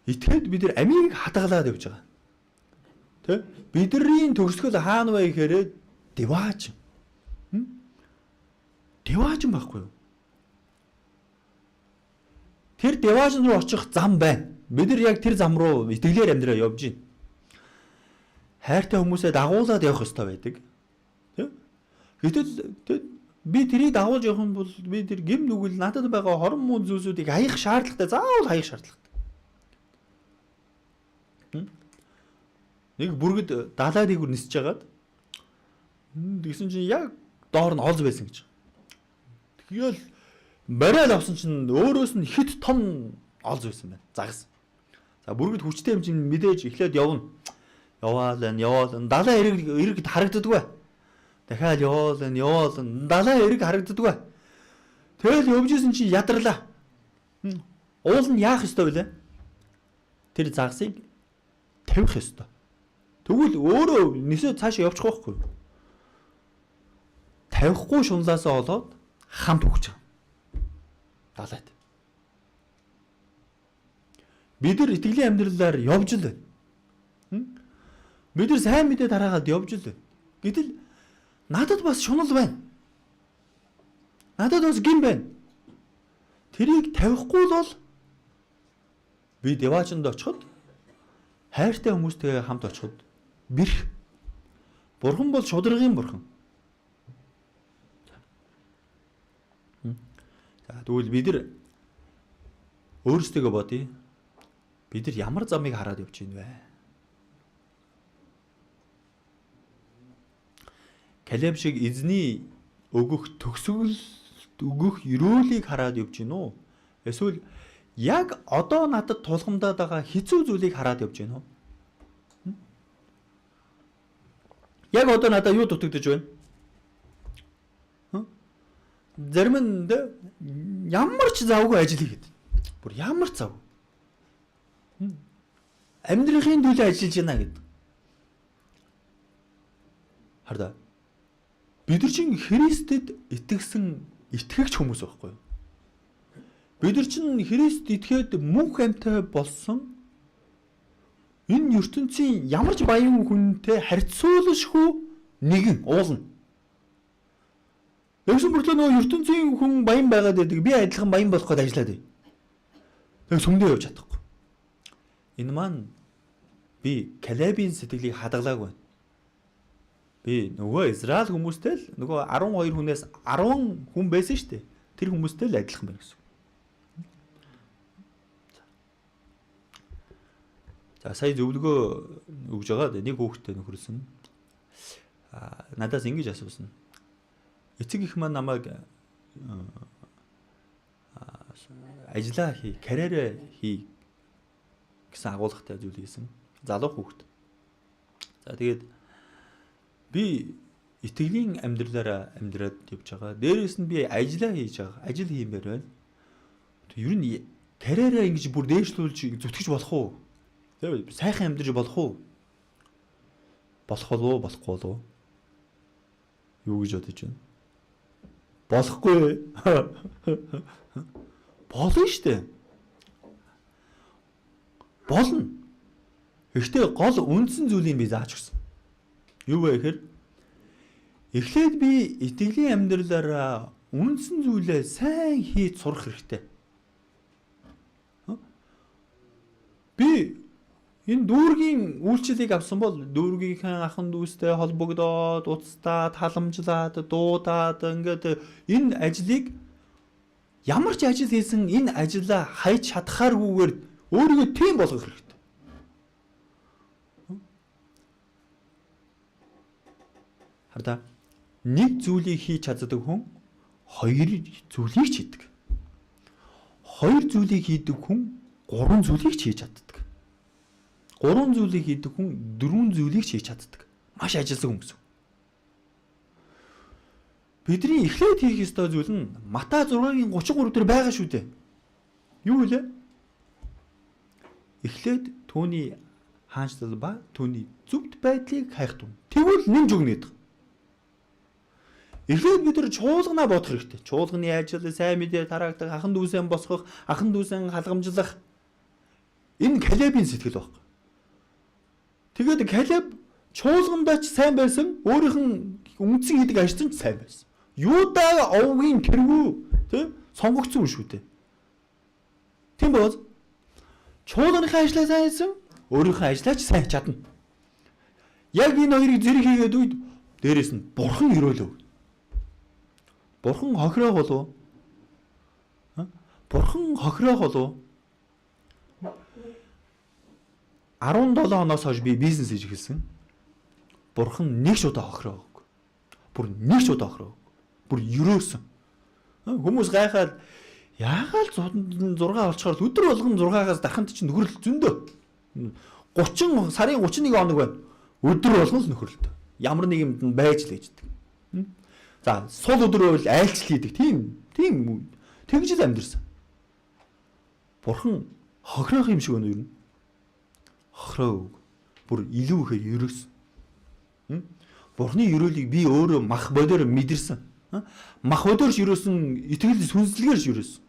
Этгээд бид нар амийг хадгалаад явж байгаа. Тэ бидний төгсгөл хаана вэ гэхээр девааж. Девааж юм байхгүй юу? Тэр девааж руу очих зам байна. Бид нар яг тэр зам руу итгэлээр амьдраа явж байна. Хайртай хүмүүсээ дагуулад явах ёстой байдаг. Тэ? Гэтэл би тэрийг дагуулж явах юм бол би тэр гим нүгэл надад байгаа хорон мөн зүйлсүүдийг хаях шаардлагатай. Заавал хаях шаардлагатай. Нэг бүргэд далай дээгүр нисэж хагаад тэгсэн чинь яг доор нь олз байсан гэж. Тэгэл барайл авсан чинь өөрөөс нь хит том олз байсан байна. Загас. За бүргэд хүчтэй хэмжээнд мэдээж эхлээд явна. Яваал далай эрэг харагддаггүй. Дахиад яваал далай эрэг харагддаггүй. Тэгэл явжсэн чинь ядарлаа. Уул нь яах ёстой вэ? Тэр загсыг тавих ёстой. Тэгвэл өөрөө нисээ цаашаа явчих байхгүй. Тавихгүй шунлаасаа олоод хамт өгч байгаа. Далайд. Бид нар итгэлийн амьдралаар явж л байна. Бид нар сайн мэдээ тараагаад явж л байна. Гэтэл надад бас шунал байна. Надад бас гин байна. Тэрийг тавихгүй л бол би деваачнд очиход хайртай хүмүүстэйгээ хамт очиход бэрх. Бурхан бол шударгын бурхан. За тэгвэл бид нар өөрсдөө бодъё. Бид нар ямар замыг хараад явж байна вэ? Калеб шиг эзний өгөх төгсгөл өгөх өрөөлийг хараад явж байна уу? Эсвэл яг одоо надад тулгамдаад байгаа хэцүү зүйлийг хараад явж байна уу? Яг одоо надад юу дутагдж байна? Зарим нь ямар ч завгүй ажил хийгээд. Бүр ямар ч зав. Амьдрахын төлөө ажиллаж байна гэдэг. Хардаа. Бид нар чинь Христэд итгэсэн итгэгч хүмүүс байхгүй юу? Бид нар чинь Христ итгээд мөнх амьтаа болсон энэ ертөнцийн ямар ч баян хүнтэй харьцуулшгүй нэгэн уулна. Тэгсэн мөртлөө нөгөө ертөнцийн хүн баян байгаад байдаг. Би адилхан баян болох гээд ажиллаад бай. Тэг сүмдээ явж чадахгүй. Энэ маань би Калебийн сэтгэлийг хадгалаагүй. Би нөгөө Израиль хүмүүстэй л нөгөө 12 хүнээс 10 хүн байсан шүү дээ. Тэр хүмүүстэй л адилхан байна гэсэн. За сая зөвлөгөө өгж байгаа нэг хүүхдтэй нөхөрсөн. Надаас ингэж асуусан. Эцэг их маань намайг ажиллаа хий, карьераа хий гэсэн агуулгатай зүйл хийсэн. Залуу хүүхэд. За тэгээд би итгэлийн амьдралаараа амьдраад явж байгаа. Дээрээс нь би ажиллаа хийж байгаа. Ажил хиймээр байна. Ер нь карьераа ингэж бүр дээшлүүлж зүтгэж болох уу? Тэгээ сайхан амьдарч болох уу? Болох болов уу, болохгүй болов уу? Юу гэж бодож байна? Болохгүй. Болно штэ. Болно. Гэхдээ гол үндсэн зүйлийг би зааж өгсөн. Юу вэ гэхээр эхлээд би итгэлийн амьдралаараа үндсэн зүйлээ сайн хийж сурах хэрэгтэй. Би энэ дүүргийн үйлчлэлийг авсан бол дүүргийнхэн ахын дүүстэй холбогдоод, уцтаад, халамжлаад, дуудаад ингээд энэ ажлыг ямар ч ажил хийсэн энэ ажлаа хайж чадхааргүйгээр өөрийгөө тийм болгох хэрэгтэй. Хардаа нэг зүйлийг хийж чаддаг хүн хоёр зүйлийг ч хийдэг. Хоёр зүйлийг хийдэг хүн гурван зүйлийг ч хийж чаддаг. Гурван зүйлийг хийдэг хүн дөрвөн зүйлийг ч хийж чаддаг. Маш ажилсан хүн гэсэн. Бидний эхлээд хийх ёстой зүйл нь Матай 6-гийн 33 дээр байгаа шүү дээ. Юу вэ? Эхлээд түүний хаанчлал ба түүний зөвхт байдлыг хайх тун. Тэгвэл нэмж өгнө гэдэг. Эхлээд бид нар чуулганаа бодох хэрэгтэй. Чуулганы ажил, сайн мэдээ тараагдах, ахын дүүсээ босгох, ахын дүүсээ халгамжлах энэ Калебийн сэтгэл байна. Тэгээд Калеб чуулгандаа ч сайн байсан, өөрийнх нь үндсэн хийдэг ажлын ч сайн байсан. Юудаг овгийн тэргүү тий сонгогдсон шүү дээ. Тийм бол чуулганыхаа ажлаа сайн хийсэн, өөрийнхөө ажлаа ч сайн чадна. Яг энэ хоёрыг зэрэг хийгээд үед дээрэс нь бурхан өрөөлөв. Бурхан хохироо болов. Бурхан хохироо болов. 17 оноос хойш би бизнес хийж эхэлсэн. Бурхан нэг ч удаа хохироо өгөхгүй. Бүр нэг ч удаа хохироо өгөхгүй. Бүр өрөөсөн. Хүмүүс гайхаад яагаад 6 олчхоор өдөр болгон 6-аас даханд чинь нөхрөл зөндөө. 30 сарын 31 хоног байна. Өдөр болгон л нөхрөлт. Ямар нэг юмд нь байж л ээждэг. За, сул өдрөө л айлчлал хийдэг. Тийм тэгж л амьдэрсэн. Бурхан хохирох юм шиг өнө юу? Хохироо. Бүр илүү ихээр ерөөсөн. Бурханы ерөөлийг би өөрөө мах бодоор мэдэрсэн. Мах бодоорч ерөөсөн, итгэл сүнслэгээрч ерөөсөн.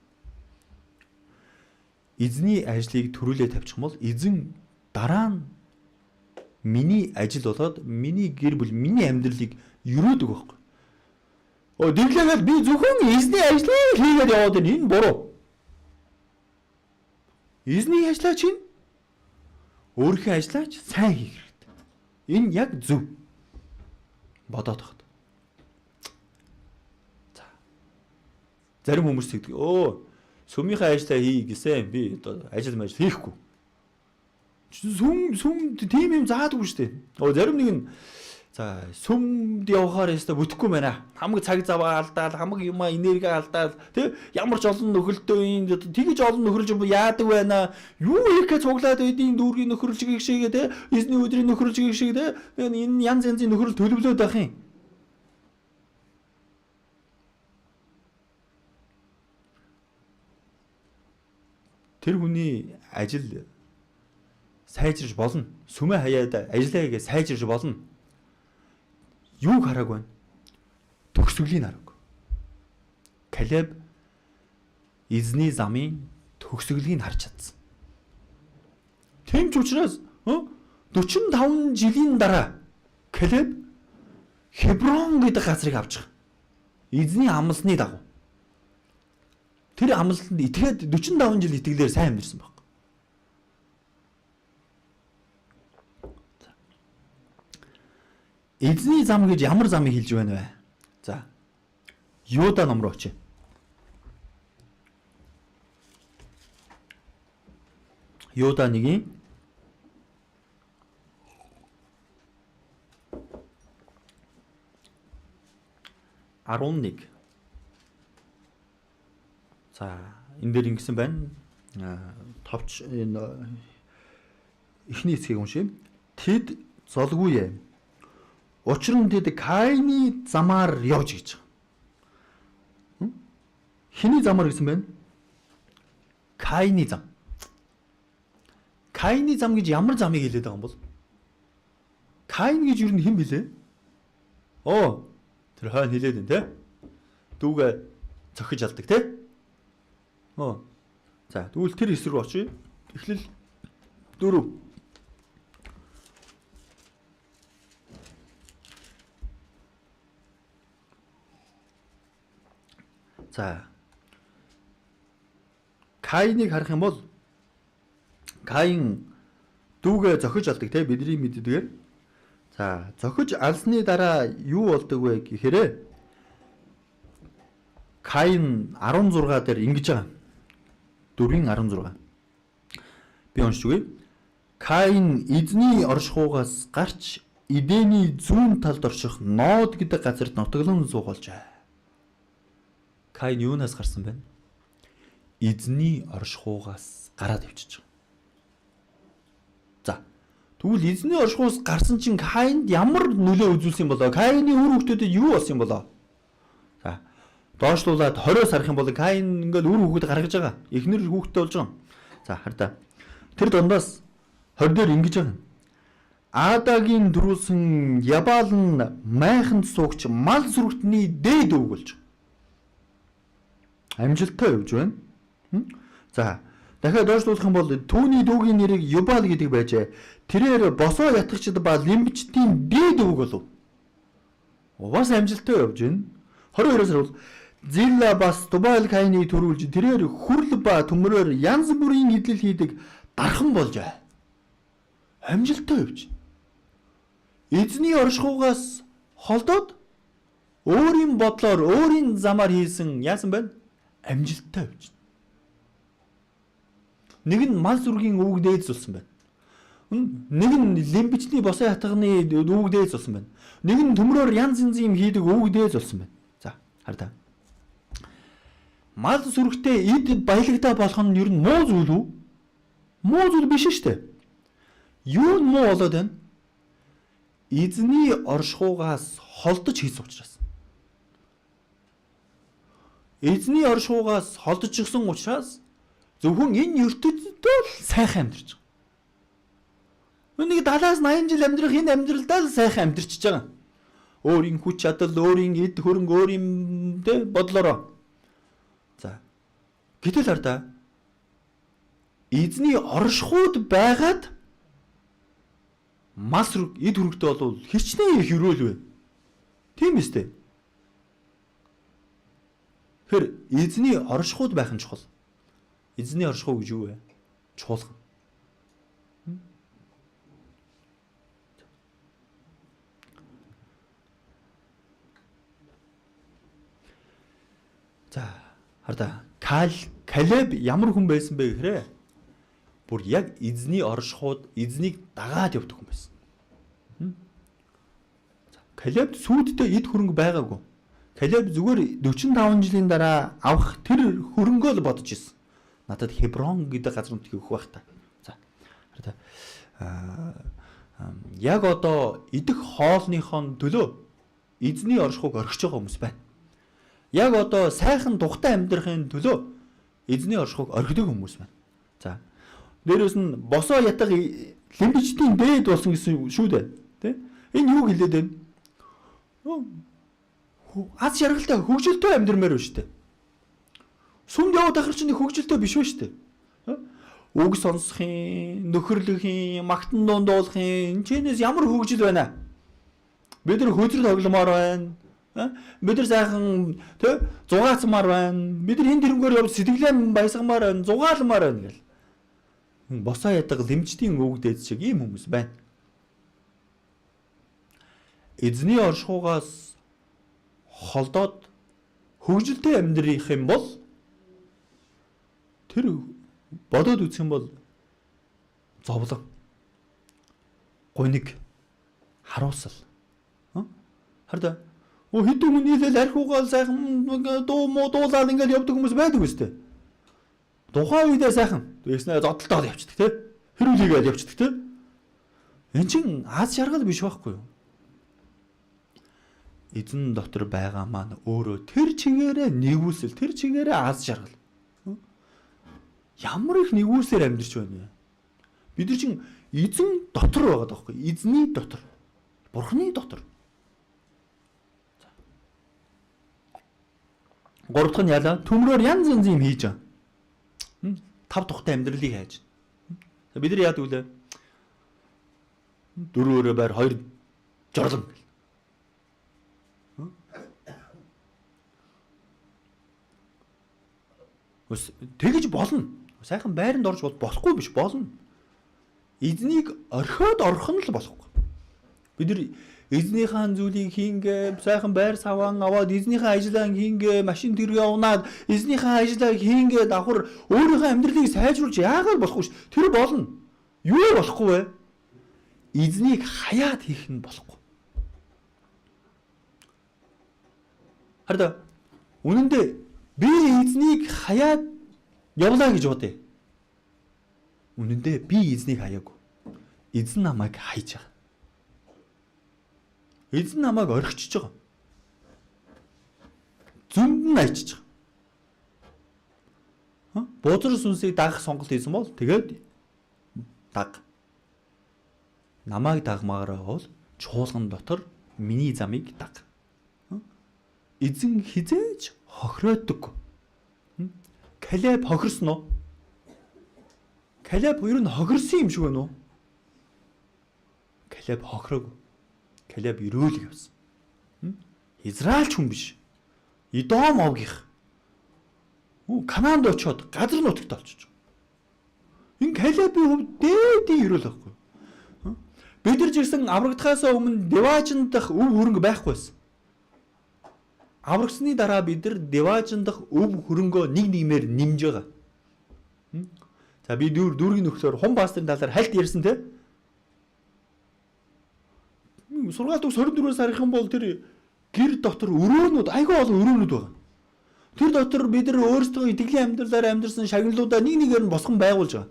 Эзний ажлыг төрүүлээ тавьчих юм бол эзэн дараа нь миний ажил болоод миний гэр бүл, миний амьдралыг ерөөдөг байхгүй. Дэглээгээд би зөвхөн эзний ажлыг хийгээд яваад байна. Энэ буруу. Эзний ажлаа чинь өөрийнхөө ажлаач сайн хийх хэрэгтэй. Энэ яг зөв. Бодоод тахад. За. Зарим хүмүүс тэгдэг. Сүмийнхээ ажлаа хий гэсэн. Би одоо ажил хийхгүй. Сүм тийм юм заадаггүй шүү дээ. Зарим нэг нь за сүмд явахаар яста бүтэхгүй байна. Хамаг цаг заваа алдаал, хамаг юмаа энерги алдаал, тэг ямар ч олон нөхрөлтөө юм тэгэж олон нөхрөлж яадаг байна. Юу хийхээ цуглаад байдیں۔ Дүүргийн нөхрөлжгийг шигээ тэг эзний өдрийн нөхрөлжгийг шиг тэг энэ янз янзын нөхрөл төлөвлөөд байх юм. Тэр хүний ажил сайжирч болно. Сүмээ хаяад ажиллаа хийгээ сайжирч болно. Юуг хараагүй байна? Төгсгөлийн хараагүй. Калеб эзний замын төгсгөлийг харж чадсан. Тийм ч учраас 45 жилийн дараа Калеб Хеброн гэдэг газрыг авчих. Эзний амласны дагуу. Тэр амлалтанд итгээд 45 жил итгэлээр сайн амьдсан баг. Эзний зам гэж ямар замыг хэлж байна вэ? За. Юда ном руу очие. Юда 1-ийн 11. За, энэ дээр ингэсэн байна. Товч энэ эхний хэсгийг уншия. Тэд золгүй. Учир нь тэд Каины замаар явж гэж. Хэний замаар гэсэн бэ? Каины зам. Каины зам гэж ямар замыг хэлээд байгаа юм бол? Каин гэж юу хэн бэлээ? Тэр хойно хэлээд байна те. Дүүгээ цохиж алдаг те. За тэгвэл тэр хэсэг рүү очие. Эхлэл 4. За. Каиныг харах юм бол Каин дүүгээ зохиж алдаг те бидний мэддгээр. За зохиж алсны дараа юу болдог вэ гэхээр Каин 16 дээр ингэж байгаа. 4:16. Би уншиж үгэй. Каин эзний оршихугаас гарч Эдений зүүн талд орших Нод гэдэг газарт нутаглан суугалжээ. Каин юунаас гарсан бэ? Эзний оршихугаас гараад явчихж байгаа. За. Тэгвэл эзний оршихугаас гарсан чинь Каинд ямар нөлөө үзүүлсэн болоо? Каины үр хүүхдүүдэд юу болсон болоо? За. Доошлуулад 20-оос харах юм бол Каин ингээл үр хүүхэд гаргаж байгаа. Эхнэр хүүхэдтэй болж байгаа. За хараа. Тэр дундаас 20 дээр ингэж байгаа. Адагийн дөрүүлсэн Ябал нь майханд суугч мал сүргтний дээд өвг болж байгаа. Амжилттай явж байна. За дахиад доошлуулах юм бол түүний дүүгийн нэрийг Юбал гэдэг байжээ. Тэрээр босоо ятгчд ба лимбчдийн дээд өвг болов. Бас амжилттай явж байна. 22-оос бол Зилла бас Тубал Каины төрүүлж тэрээр хүрл ба төмрөөр янз бүрийн идэл хийдэг дархан болжээ. Амжилттай явж байна. Эзний оршихугаас холдоод өөрийн бодлоор өөрийн замаар хийсэн яасан байна? Амжилттай явж байна. Нэг нь мал зүргийн өвөг дээдс болсон байна. Нэг нь лимбичний босоо ятганы өвөг дээдс болсон байна. Нэг нь төмрөөр янз янз юм хийдэг өвөг дээдс болсон байна. За хараа. Мал сүргтэй эд баялагтай болох нь ер нь муу зүйл үү? Муу зүйл биш шүү дээ. Юу муу болоод байна? Эзний оршихугаас холдож хийсэн учраас. Эзний оршихугаас холдож гисэн учраас зөвхөн энэ ертөнцид л сайхан амьдарч байгаа. Нэг 70-80 жил амьдрах энэ амьдралдаа л сайхан амьдарч байгаа. Өөрийн хүч чадал, өөрийн эд хөрөнгө, өөрийн бодлороо. За. Гэтэл хардаа эзний оршихуйд байгаад мас эд хөрөнгөтэй болвол хичнээн их өрөөл вэ. Тийм үстэй. Тэр эзний оршихуйд байх нь чухал. Эзний оршихуй гэж юу вэ? Чуулган. За, хараа. Калеб ямар хүн байсан бэ гэхээр бүр яг эзний оршихуйд эзнийг дагаад явдаг хүн байсан. Калеб сүйдтэй эд хөрөнгө байгаагүй. Калеб зүгээр 45 жилийн дараа авах тэр хөрөнгөө л бодож ирсэн. Надад Хеброн гэдэг газар нутгийг өгөх байх та. За. Яг одоо идэх хоолныхон төлөө эзний оршихуйг орхиж байгаа хүмүүс байна. Яг одоо сайхан тухтай амьдрахын төлөө эзний оршихуйг орхидог хүмүүс байна. За. Дээрээс нь босоо ятаг лимбичдийн дээд болсон гэсэн шүү дээ. Тэ? Энэ юу хэлээд байна? Аз жаргалтай хөгжилтэй амьдрмаар байна шүү дээ. Сүмд яваад ахар чинь хөгжилтэй биш байна шүү дээ. Үг сонсохын, нөхөрлөхийн, магтан дундуулахын чинээс ямар хөгжил байна? Бид нар хөдөл тогломоор байна. Бид нар сайхан тэ зугаацмаар байна. Бид нар хин тэрнгөөр явж сэтгэлээ баясгамаар байна, зугаалмаар байна гэл. Босоо ятаг лимчдийн өвгдээд шиг ийм хүмүүс байна. Эзний оршихугаас холдоод хөгжилтэй амьдрэх юм бол тэр бодоод үзэх юм бол зовлон, гуниг, харуусал. Хараа. Хэдэн хүн нийлэл архиугаал сайхан дуулаад ингээд явдаг хүмүүс байдаг үстэй. Тухайн үедээ сайхан тэгснэ зодтолтоод явчихдаг тий. Хэрүүлээгээд явчихдаг тий. Эн чин аз жаргал биш байхгүй юу? Эзэн дотор байгаа маань өөрөө тэр чигээрээ нэгүсэл, тэр чигээрээ аз жаргал. Ямар их нэгүсээр амьдарч байна вэ? Бид нар чинь эзэн дотор байгаа даахгүй. Эзний дотор. Бурхны дотор. Гурав дахь нь яалаа? Төмрөөр янз янз юм хийж байгаа. Тав тухтай амьдралыг хайж. Бид нар яадаг вүлээ? Дөрөөрөө байр хоёр жорлон. Тэгэж болно. Сайхан байранд орж болохгүй биш болно. Эзнийг орхиод орох нь л болохгүй. Бид нар эзнийхэн зүйлийг хийнгээ, сайхан байр саван аваад эзнийхэн ажлаа хийнгээ, машин тэргээ унаад эзнийхэн ажлаа хийнгээ давхар өөрийнхөө амьдралыг сайжруулж яагаад болохгүй ш. Тэр болно. Юу болохгүй вэ? Эзнийг хаяад хийх нь болохгүй. Харин үнэн дээр би эзнийг хаяад явлаа гэж бодъё. Үнэн дээр би эзнийг хаяагүй. Эзэн намайг хайж байгаа. Эзэн намайг орхичж байгаа. Зөнд нь айчиж байгаа. Бузар сүнсийг дагах сонголт хийсэн бол тэгээд даг. Намайг дагмаараа бол чуулган дотор миний замыг даг. Эзэн хизээж хохироодог. Калеб хохирсон уу? Калеб ер нь хохирсон юм шиг байна уу? Калеб хохироогүй. Калеб өрөөл явсан. Израильч хүн биш. Идом овгийнх. Канаанд очиод газар нутагт олчиж байгаа. Энэ Калебийн хувьд дээдийн өрөөл байхгүй. Бид нар жирсэн аврагдахаас өмнө Деважин дах өв хөрөнгө байхгүй байсан. Аврагсны дараа бид нар Деважин дах өв хөрөнгөө нэг нэгмээр нэмж байгаа. За би дүүргийн нөхлөөр хум пастрын талаар хальт ярьсан те. Сургаалт төгс 24 сарын бол тэр гэр дотор өрөөнүүд айгүй олон өрөөнүүд байгаа. Тэр дотор бид нар өөрсдөө итгэлийн амьдралаар амьдсан шагналуудаа нэг нэгээр нь босгон байгуулж байгаа.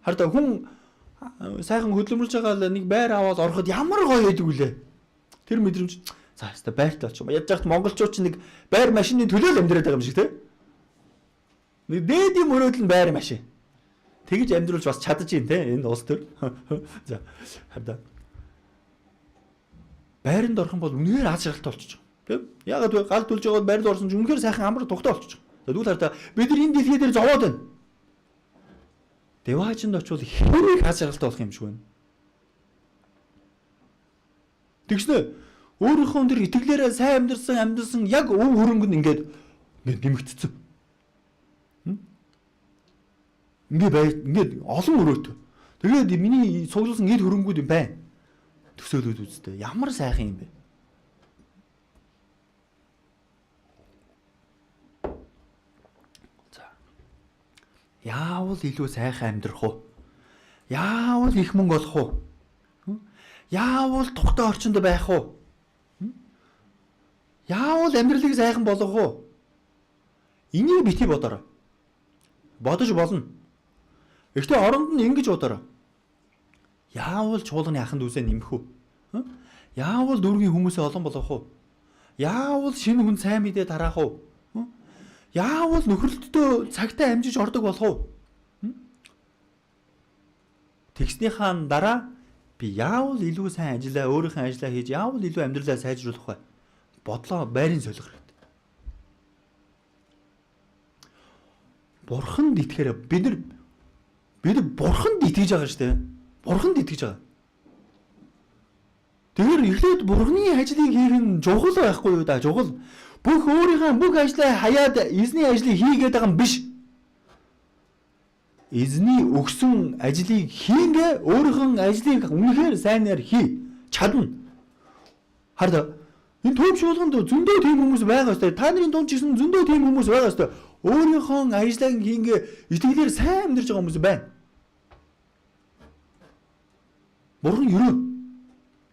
Харин хүн сайхан хөдөлмөрлж байгаа л нэг байр аваад ороход ямар гоё байдаг вүлээ. Тэр мэдрэмж за хэвээр байртай болчих. Ядж хат монголчууд ч нэг байр машины төлөө л амьдраад байгаа юм шиг те. Нэг дээдийн мөрөөдөл нь байр машин. Тэгж амьдруулж бас чадаж юм те энэ улс төр. За харин байранд орох юм бол үнээр аз жаргалтай болчих. Тэг? Ягаад вэ? Гал төлж байгаа байранд орсон чинь үнээр сайхан амар тухтай болчих. Тэгвэл хараа бид нар энэ дэлхий дээр зовоод байна. Деважинд очивол хэрэг аз жаргалтай болох юм шиг байна. Тэгснэ өөрийнхөө тэр итгэлээрээ сайн амьдсан яг өв хөрөнгө нь ингээд нэмэгдсэн. Ингээд олон өрөөтэй. Тэгээд миний цуглуулсан эд хөрөнгүүд юм байна. Төсөөлөд үзтээ. Ямар сайхан юм бэ? За. Яавал илүү сайхан амьдрах уу? Яавал их мөнгө олох уу? Яавал тухтай орчинд байх уу? Яавал амьдралыг сайхан болгох уу? Энийг бити бодорой. Бодож болно. Гэхдээ оронд нь ингэж бодорой. Яавал чуулганы аханд үсээ нэмэх үү? Яавал дүүргийн хүмүүсээ олон болгох уу? Яавал шинэ хүн сайн мэдээ тараах уу? Яавал нөхрөлтдөө цагтаа амжиж ордог болох уу? Тэгснийхаа дараа би яавал илүү сайн ажиллаа, өөрийнхөө ажлаа хийж яавал илүү амьдралаа сайжруулах вэ? Бодлоо байрын солих хэрэгтэй. Бурханд итгэхээр бид бурханд итгэж байгаа шүү дээ. Бурханд итгэж байгаа. Тэгэхээр эхлээд бурханы ажлыг хийх нь чухал байхгүй юу да? Чухал. Бүх өөрийнхөө бүх ажлаа хаяад эзний ажлыг хийгээд байгаа юм биш. Эзний өгсөн ажлыг хийнгээ өөрийнхөө ажлыг үнэхээр сайнаар хий. Чадна. Харин энэ төв шуулганд зөндөө тийм хүмүүс байгаа өстой. Та нарын дунд ч гэсэн зөндөө тийм хүмүүс байгаа өстой. Өөрийнхөө ажлыг хийнгээ итгэлээр сайн амьдарч байгаа хүмүүс байна. Бурхан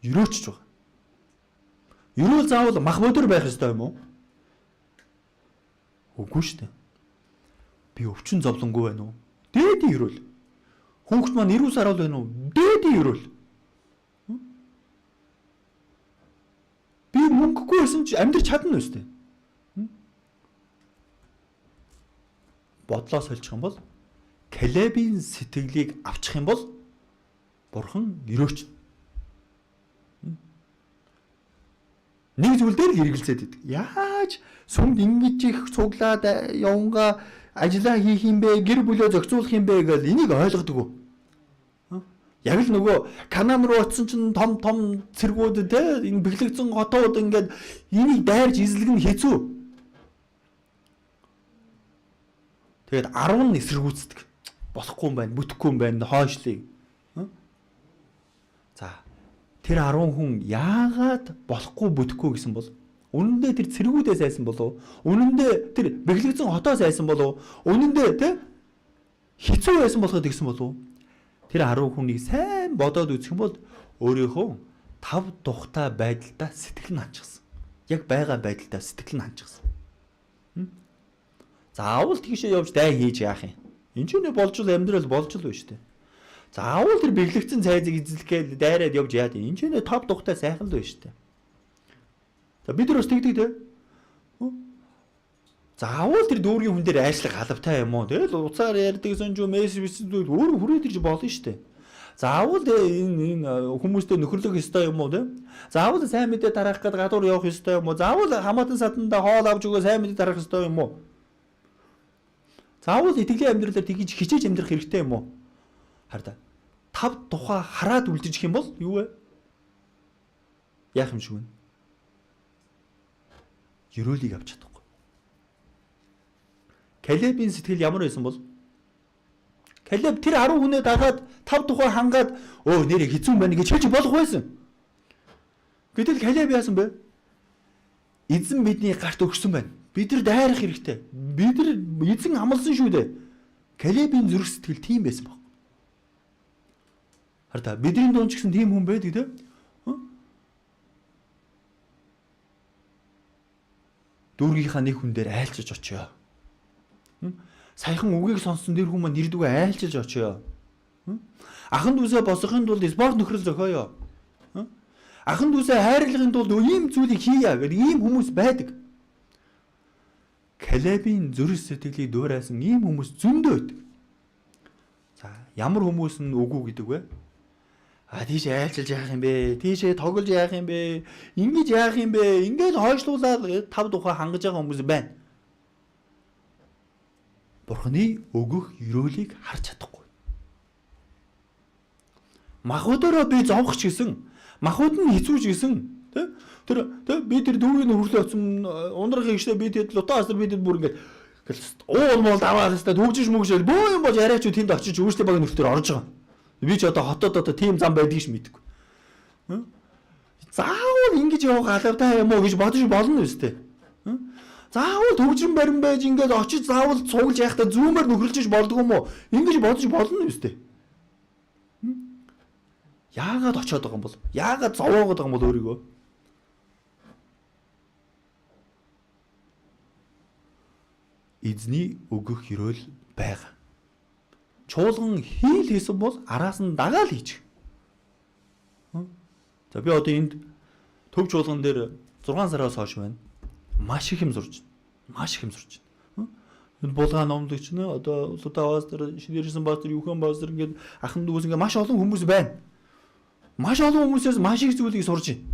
ерөөчж байгаа. Ерөөл заавал мах бодор байх ёстой юм уу? Үгүй шүү дээ. Би өвчин зовлонгүй байна уу? Дээдийн ерөөл. Хүүхэд маань эрүү саруул байна уу? Дээдийн ерөөл. Би мөнгөгүй байсан ч амьдрч чадна үстэй. Бодлоо сольчих юм бол Калебийн сэтгэлийг авчих юм бол Бурхан өрөөч. Нэг зүйл дээр хэрэгэлцээд идэг. Яаж сүмд ингэж их цуглаад явнгаа ажиллаа хийх юм бэ, гэр бүлөө зохицуулах юм бэ гэж энийг ойлгодог уу? Яг л нөгөө Канаан руу очсон чинь том цэргүүд те энэ бэхлэгдсэн хотууд ингээд энийг дайрж эзлэх нь хэцүү. Тэгээд 10 нь эсэргүүцдэг. Болохгүй юм байна, бүтэхгүй юм байна, хойшлыг. За тэр 10 хүн яагаад болохгүй бүтэхгүй гэсэн бол үнэндээ тэр цэргүүдээс айсан болов? Үнэндээ тэр бэхлэгдсэн хотоос айсан болов? Үнэндээ те хэцүү байсан болоход гэсэн болов? Тэр 10 хүнийг сайн бодоод үзэх юм бол өөрийнхөө тав тухтай байдалтай сэтгэл нь ханчихсан. Яг байгаа байдалтай сэтгэл нь ханчихсан. Заавал тийшээ явж дай хийж яах юм? Энд ч нэ болж л амьдрал болж л байна шүү дээ. Заавал тэр бэглэгцэн цайзыг эзлэхгээл дайраад явж яад. Энд ч нэ тав тухтай сайхан л байна шүү дээ. За бид нар бас тэгдэг те. Заавал тэр дүүргийн хүн дээр айшлах алавтай юм уу? Тэгэл уцаар ярьдаг сонж мессеж өөр хүрээд ирж болно шүү дээ. Заавал энэ хүмүүстэй нөхөрлөх ёстой юм уу те? Заавал сайн мэдээ тарах гээд гадуур явах ёстой юм уу? Заавал хамаатан саданда хоол авч өгөө сайн мэдээ тарах ёстой юм уу? Заавал итгэлийн амьдралаар тгийж хичээж амьдрах хэрэгтэй юм уу? Хараа. Тав тухай хараад үлдчих юм бол юу вэ? Яах юм шиг вэ? Ерөөлийг авч чадахгүй. Калебийн сэтгэл ямар байсан бол Калеб тэр 10 хүнээ дагаад 5 тухай хангаад нэрээ хэцүү байна гэж хэлж болох байсан. Гэтэл Калеб яасан бэ? Эзэн бидний гарт өгсөн байна. Бид нар дайрах хэрэгтэй. Бид нар эзэн амласан шүү дээ. Калебийн зүрх сэтгэл тийм байсан баг. Хараа бидний дунд ч гэсэн тийм хүн байдаг те. Дүүргийнхаа нэг хүн дээр айлчж очиё. Саяхан үгийг сонссон тэр хүмүүс маань нэрдүгэ айлчилж очиё. Ахан дүүсээ босгохын тулд спорт нөхрөл зохиоё. Ахан дүүсээ хайрлахын тулд ийм зүйлийг хийя гэдэг ийм хүмүүс байдаг. Калебийн зүрх сэтгэлийг дуурайсан ийм хүмүүс зөндөө байдаг. За ямар хүмүүс нь үгүй гэдэг вэ? Тийшээ айлчилж яах юм бэ? Тийшээ тоглож яах юм бэ? Ингэж яах юм бэ? Ингээд хойшлуулаад тав тухай хангаж байгаа хүмүүс байна. Бурхны өгөх ёроолыг харж чадахгүй. Махуудаараа би зовх ч гэсэн, махууд нь хэцүүж гэсэн, тэр би тэр дүүргийн хөрлөө оцсон ундрахыг штэ би тэд лутаас би тэд бүр ингээд уул даваад хэвээр төгжиж мөгжөөл бөө юм бол яриач тэнд очиж өөрсдөө баг нөхдөр орж байгаа. Би ч хотод тийм зам байдгийг ш мэдгүй. Заавал ингэж явах алавтай юм уу гэж бодож болно үстэй. Заавал төгжрөн барин байж ингээд очиж заавал цуглаж яхахта зүүмээр нөхрөлж болдгоо юм уу? Ингэж бодож болно үстэй. Яагаад очиод байгаа юм бол? Яагаад зовоогоод байгаа юм бол өөрийгөө? Эзний өгөх ёроол байгаа. Чуулган хийл хийсэн бол араас нь дагаал хийчих. За би одоо энд төв чуулган дээр 6 сараас хойш байна. Маш их юм сурч байна. Маш их юм сурч байна. Энэ булгаан номлогч нэ одоо Улуудаа пастор, шинээрсэн пастор, Юхан пастор ингээд ахын дүүс ингээд маш олон хүмүүс байна. Маш олон хүмүүсээс маш их зүйлийг сурч байна.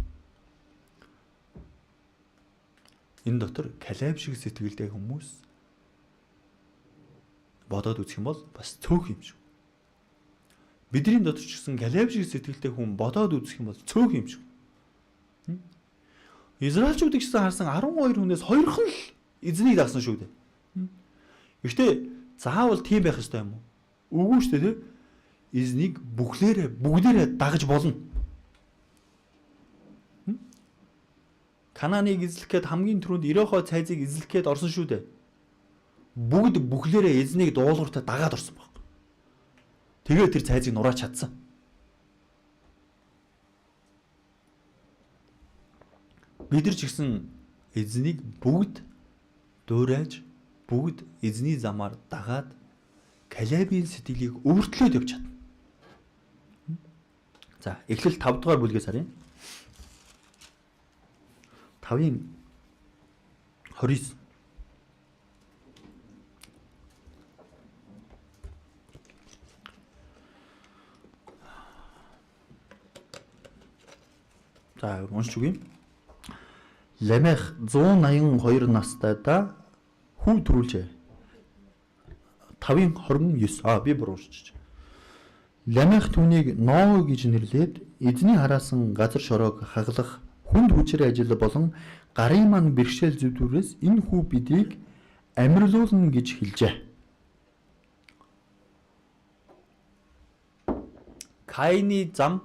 Энэ дотор Калеб шиг сэтгэлтэй хүмүүс бодоод үзэх юм бол бас цөөх юм шиг. Бидний дотор ч гэсэн Калеб шиг сэтгэлтэй хүн бодоод үзэх юм бол цөөх юм шиг. Израильчууд гэсэн харсан 12 хүнээс 2хан л эзнийг дагсан шүү дээ. Гэхдээ заавал тийм байх ёстой юм уу? Үгүй шүү дээ. Эзнийг бүгдээрээ дагаж болно. Канааныг эзлэхэд хамгийн түрүүнд Ирохо цайзыг эзлэхэд орсон шүү дээ. Бүгд бүхлээрээ эзнийг дуулууртаа дагаад орсон баг. Тэгээ тэр цайзыг нураач чадсан. Бид нар ч гэсэн эзнийг бүгд дуурайж, бүгд эзний замаар дагаад Калебийн сэтгэлийг өөртлөөд явж чадна. За, Эхлэл 5 дугаар бүлгээс харъя. 5-ын 29. За уншиж үгэй. Ламех 182 настайдаа хүү төрүүлжээ. 5:29. Би буруу уншиж. Ламех түүнийг Ноо гэж нэрлээд эзний хараасан газар шороог хаглах хүнд хүчээр ажил болон гарын мань бэрхшээл зүвдүүрээс энэ хүү бидийг амьрлуулна гэж хэлжээ. Каины зам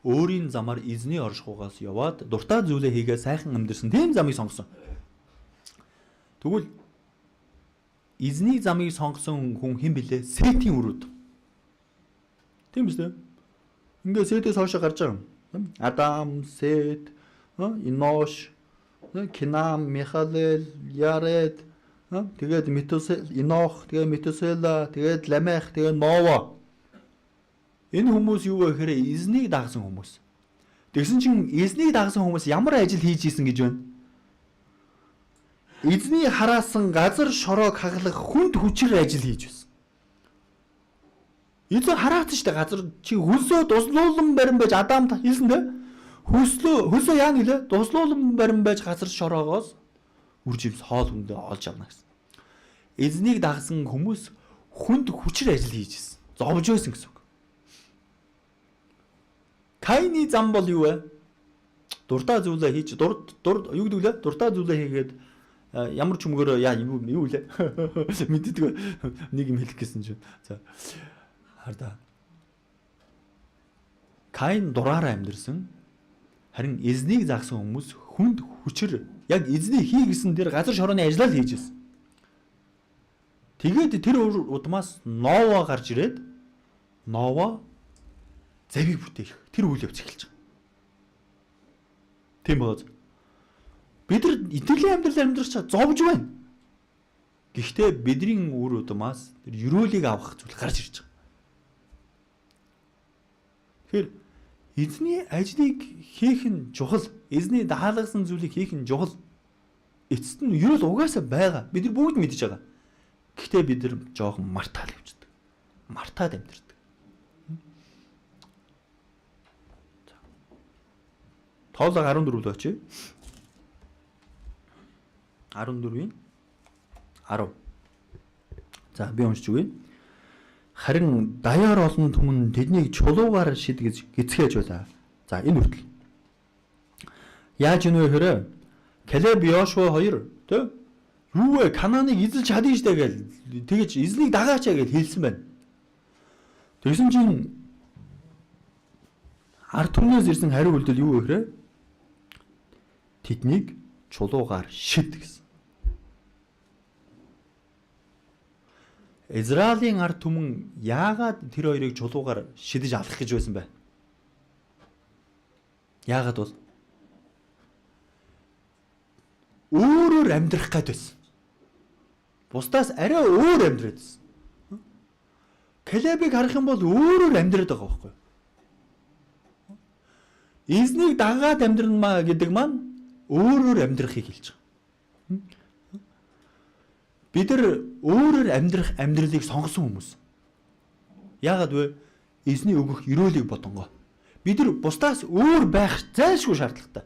өөрийн замаар эзний оршихугаас яваад дуртай зүйлээ хийгээ сайхан амьдэрсэн тийм замыг сонгосон. Тэгвэл эзний замыг сонгосон хүн хэн блэ? Сетийн өрөөд. Тийм биз дээ. Ингээ Сетээс хойш гарч байгаа юм. Адам, Сет, Инош, Кинам, Михаэл, Яред, тэгээд Метусел, Инох, тэгээд Метусела, тэгээд Ламех, тэгээд Нова. Энэ хүмүүс юу вэ гэхээр эзнийг дагсан хүмүүс. Тэгсэн чинь эзнийг дагсан хүмүүс ямар ажил хийж ийсэн гэж байна? Эзний хараасан газар шороог хаглах хүнд хүчээр ажил хийж байсан. Эзэн хараасан шүү дээ газар чи хөлсөө дуслуулан барин байж Адам хэлсэн дээ. Хөлсөө яа нэлээ дуслуулан барин байж газар шороогоос үр жимс хоол хүндээ олж авна гэсэн. Эзнийг дагсан хүмүүс хүнд хүчээр ажил хийж байсан. Зовж байсан гэсэн. Каины зам бол юу вэ? Дуртай зүйлээ хийж юу гэдэг лээ? Дуртай зүйлээ хийгээд ямар ч юмгөөр юу лээ? Мэддэг нэг юм хэлэх гэсэн чинь. За. Хардаа. Каин дураараа амьдэрсэн. Харин эзнийг загсан хүмүүс хүнд хүчээр яг эзний хий гэсэн дээр газар шорооны ажиллал хийж байсан. Тэгээд тэр удмаас Нова гарч ирээд Нова завийг бүтээх тэр үйл явц эхэлж байгаа. Тийм бод. Бид нар итгэлийн амьдрал амьдрч зовж байна. Гэхдээ бидний үр удмаас тэр ерөөлийг авах зүйл гарч ирж байгаа. Тэгэхээр эзний ажлыг хийх нь чухал, эзний даалгасан зүйлийг хийх нь чухал. Эцэст нь ерөөл угаасаа байгаа. Бид нар бүгд мэдж байгаа. Гэхдээ бид нар жоохон мартаал явждаг. Мартаад амьдэрдэг. Тоолог 14-д очие. 14-ийн 10. За би уншиж үгэй. Харин даяар олон түмэн тэднийг чулуугаар шидгэж гисгээж байлаа. За энэ хүртэл. Яаж юм вэ гэхээр Калеб Йошуа 2 тэ юу вэ? Кананыг эзэлж чадна штэ гэл тэгэж эзнийг дагаач гэж хэлсэн байна. Тэгсэн чинь ард түмнээс ирсэн хариу үйлдэл юу вэ гэхээр тэднийг чулуугаар шид гэсэн. Израилийн ард түмэн яагаад тэр хоёрыг чулуугаар шидэж алах гэж байсан бэ? Яагаад бол өөрөөр амьдрах гээд байсан. Бусдаас арай өөр амьдраад байсан. Калебыг харах юм бол өөрөөр амьдраад байгаа байхгүй юу? Эзнийг дагаад амьдрна гэдэг маань өөрөөр амьдрахыг хэлж байгаа. Бид нар өөрөөр амьдрах амьдралыг сонгосон хүмүүс. Яагаад вэ? Эзний өгөх өрөөлийг бодонгоо. Бид нар бусдаас өөр байх зайлшгүй шаардлагатай.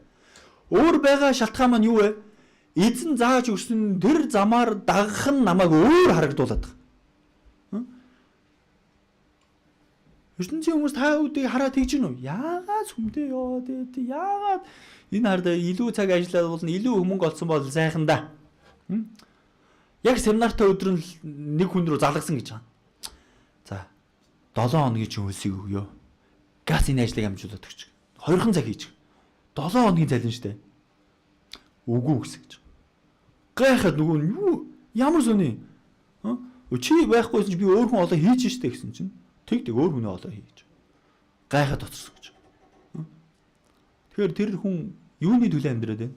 Өөр байгаа шалтгаан маань юу вэ? Эзэн зааж өгсөн тэр замаар дагах нь намайг өөр харагдуулаад байгаа. ертөнцийн хүмүүс та үүдийг хараад тэгж гинөө. Яагаад сүмдээ яваад ээ? Яагаад энэ хардаа илүү цаг ажиллаад болно, илүү мөнгө олсон бол сайхан да. Яг семинартай өдөр нь нэг хүн рүү залгасан гэж байгаа. За 7 хоногийн чинь хөлсийг өгөө. Газ энэ ажлыг амжуулаад өгч. 2хан цаг хийж. 7 хоногийн цалин штэ. Үгүй гэсэн гэж. Гайхаад нөгөө нь юу? Ямар сони? Чи байхгүйсэн чи би өөр хүн олоо хийж штэ гэсэн чинь. Тэг өөр хүнээ олоо хийж. Гайхаад оцсон гэж. Тэгэхээр тэр хүн юуны төлөө амьдраад байна?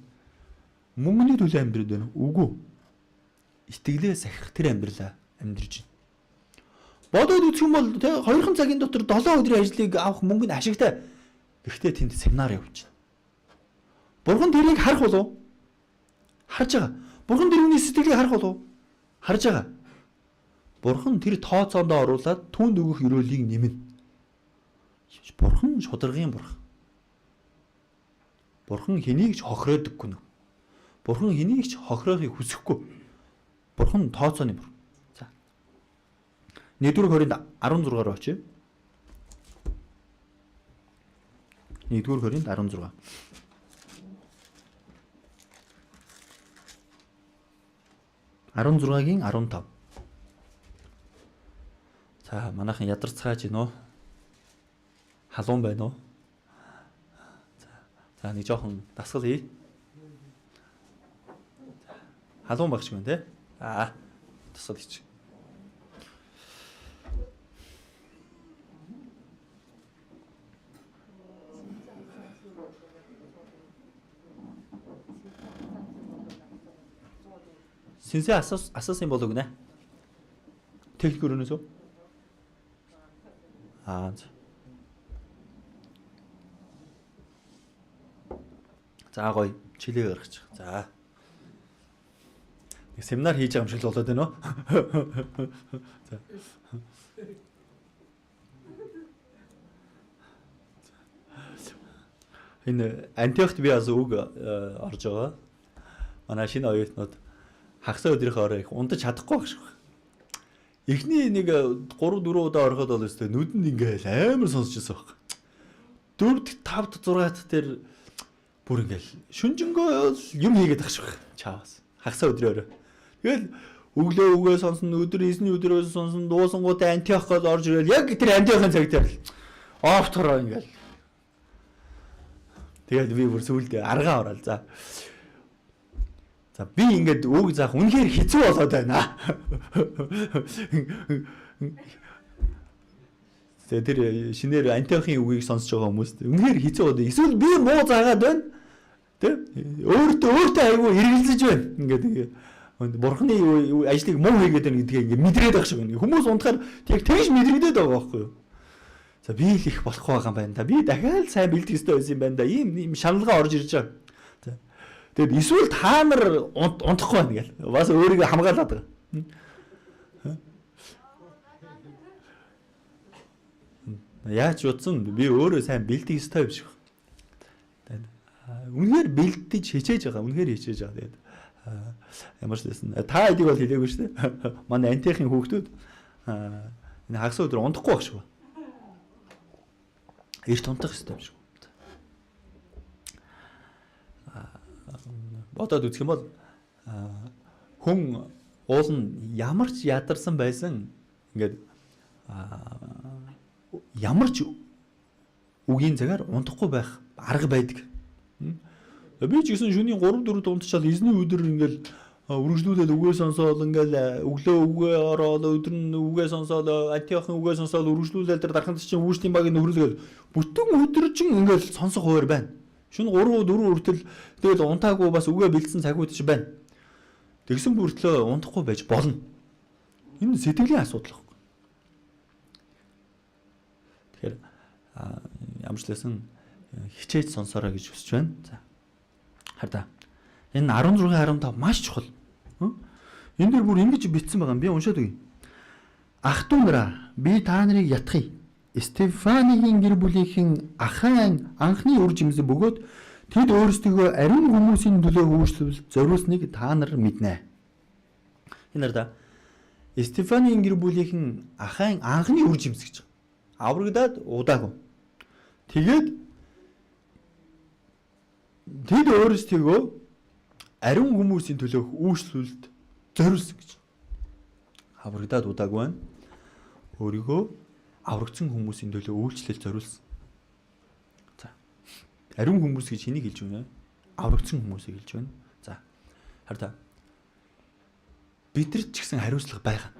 Мөнгөний төлөө амьдраад байна. Үгүй. Итгэлээ сахих тэр амьдралаа амьдрж байна. Бодоод үзэх юм бол 2хан цагийн дотор 7 өдрийн ажлыг авах мөнгө нь ашигтай. Гэхдээ тэнд семинар явуулж байна. Бурхан тэрийг харах болов? Харж байгаа. Бурхан тэр хүний сэтгэлийг харах болов? Харж байгаа. Бурхан тэр тооцоондоо оруулаад түүнд өгөх өрөөлийг нэмнэ. Бурхан шударгын бурхан. Бурхан хэнийг ч хохироодөггүй нөө. Бурхан хэнийг ч хохироохыг хүсэхгүй. Бурхан тооцооны бурхан. За. 1-р Коринт 16-аар очие. 1-р Коринт 16. (16-гийн 15). За манайхан ядарцгааж гинөө. Халуун байна уу? За нэг жоохон дасгал хий. Халуун багш гэн те. Дасгал хийчих. Синсээ асуусан болов гинэ. Техник өрөөнөөс үү? За гоё чилээ гаргачих. За. Нэг семинар хийж байгаа юм шиг л болоод байна уу? За. Энэ Антиохт би бас үг орж байгаа. Манай шинэ оюутнууд хагас өдрийнхөө орой их ундаж чадахгүй байх шиг байна. Эхний нэг 3-4 удаа ороход бол өстой нүдэнд ингээл амар сонсчихсон баг. 4-р, 5-р, 6-р тэр бүр ингээл шүнжэнгөө юм хийгээд тах шиг байна. Чаавас. Хагас өдрөөр. Тэгэл өглөө үгээ сонсон, өдөр эсний өдрөөс сонсон, дуусангуудаа Антиох гээд орж ирэл яг тэр Антиохын цаг дээр л офтороо ингээл. Тэгээд би бүр сүулдэ аргаа орол. За би ингээд үг заах үнэхээр хэцүү болоод байна. Тэр шинээр Антиохын үгийг сонсож байгаа хүмүүс үнэхээр хэцүү болоод эсвэл би муу заагаад байна. Тэ? Өөртөө айгүй хэрэгэлзэж байна. Ингээд бурхны ажлыг муу хийгээд байна гэдгийг ингээд мэдрээд байх шиг байна. Хүмүүс унтахаар тэгж мэдрэгдээд байгаа байхгүй юу? За би л их болох байгаа юм байна да. Би дахиад сайн бэлдэх ёстой байсан юм байна да. Ийм шаналгаа орж ирж байгаа. Тэгэд эсвэл та нар унтахгүй байна гэл. Бас өөрийгөө хамгаалаад байгаа. Яаж утсан би өөрөө сайн бэлдэх ёстой юм шиг. Үнэхээр бэлдэж хичээж байгаа. Үнэхээр хичээж байгаа. Тэгээд ямар ч байсан. Та эдийг бол хэлээгүй шүү дээ. Манай Антиохын хүүхдүүд энэ хагас өдөр унтахгүй байх шүү. Эрт унтах ёстой юм шиг. Бодоод үзэх юм бол хүн уул нь ямар ч ядарсан байсан ингээд ямар ч үгийн цагаар унтахгүй байх арга байдаг. Би ч гэсэн шөнийн 3-4 унтчаал эзний өдөр ингээл үргэлжлүүлэл үгээ сонсоол ингээл өглөө үгээ ороод өдөр нь үгээ сонсоол Антиохын үгээ сонсоол үргэлжлүүлэл тэр дарханд чинь үүшлийн багийн нөхрөлгээл бүтэн өдөр чинь ингээл сонсох хуваар байна. Шөнө 3-4 хүртэл тэгэл унтаагүй бас үгээ бэлдсэн цагууд ч байна. Тэгсэн бүртлөө унтахгүй байж болно. Энэ сэтгэлийн асуудал байхгүй. Тэгэхээр ямар ч лсэн хичээж сонсороо гэж хүсэж байна. За. Хараа. Энэ 16-15 маш чухал. Энэ дэр бүр ингэж бичсэн байгаа юм. Би уншаад үгэй. Ах トゥ нараа би та нарыг ятгая. Стефанигийн гэр бүлийнхэн Ахайн анхны үр жимс бөгөөд тэд өөрсдөө ариун хүмүүсийн төлөө хөөшлөл зориулсныг та нар мэднэ. Энэ нараа Стефанигийн гэр бүлийнхэн Ахайн анхны үр жимс гэж. Аврагдаад удаагүй. Тэгээд тэд өөрсдөө ариун хүмүүсийн төлөө хөөшлөлд зориулсан гэж. Аврагдаад удаагүй байна. Өөрийгөө аврагдсан хүмүүсийн төлөө үйлчлэл зориулсан. За. Ариун хүмүүс гэж хэнийг хэлж байна? Аврагдсан хүмүүсийг хэлж байна. За. Хараа. Бидэрт ч гэсэн хариуцлага байгаа.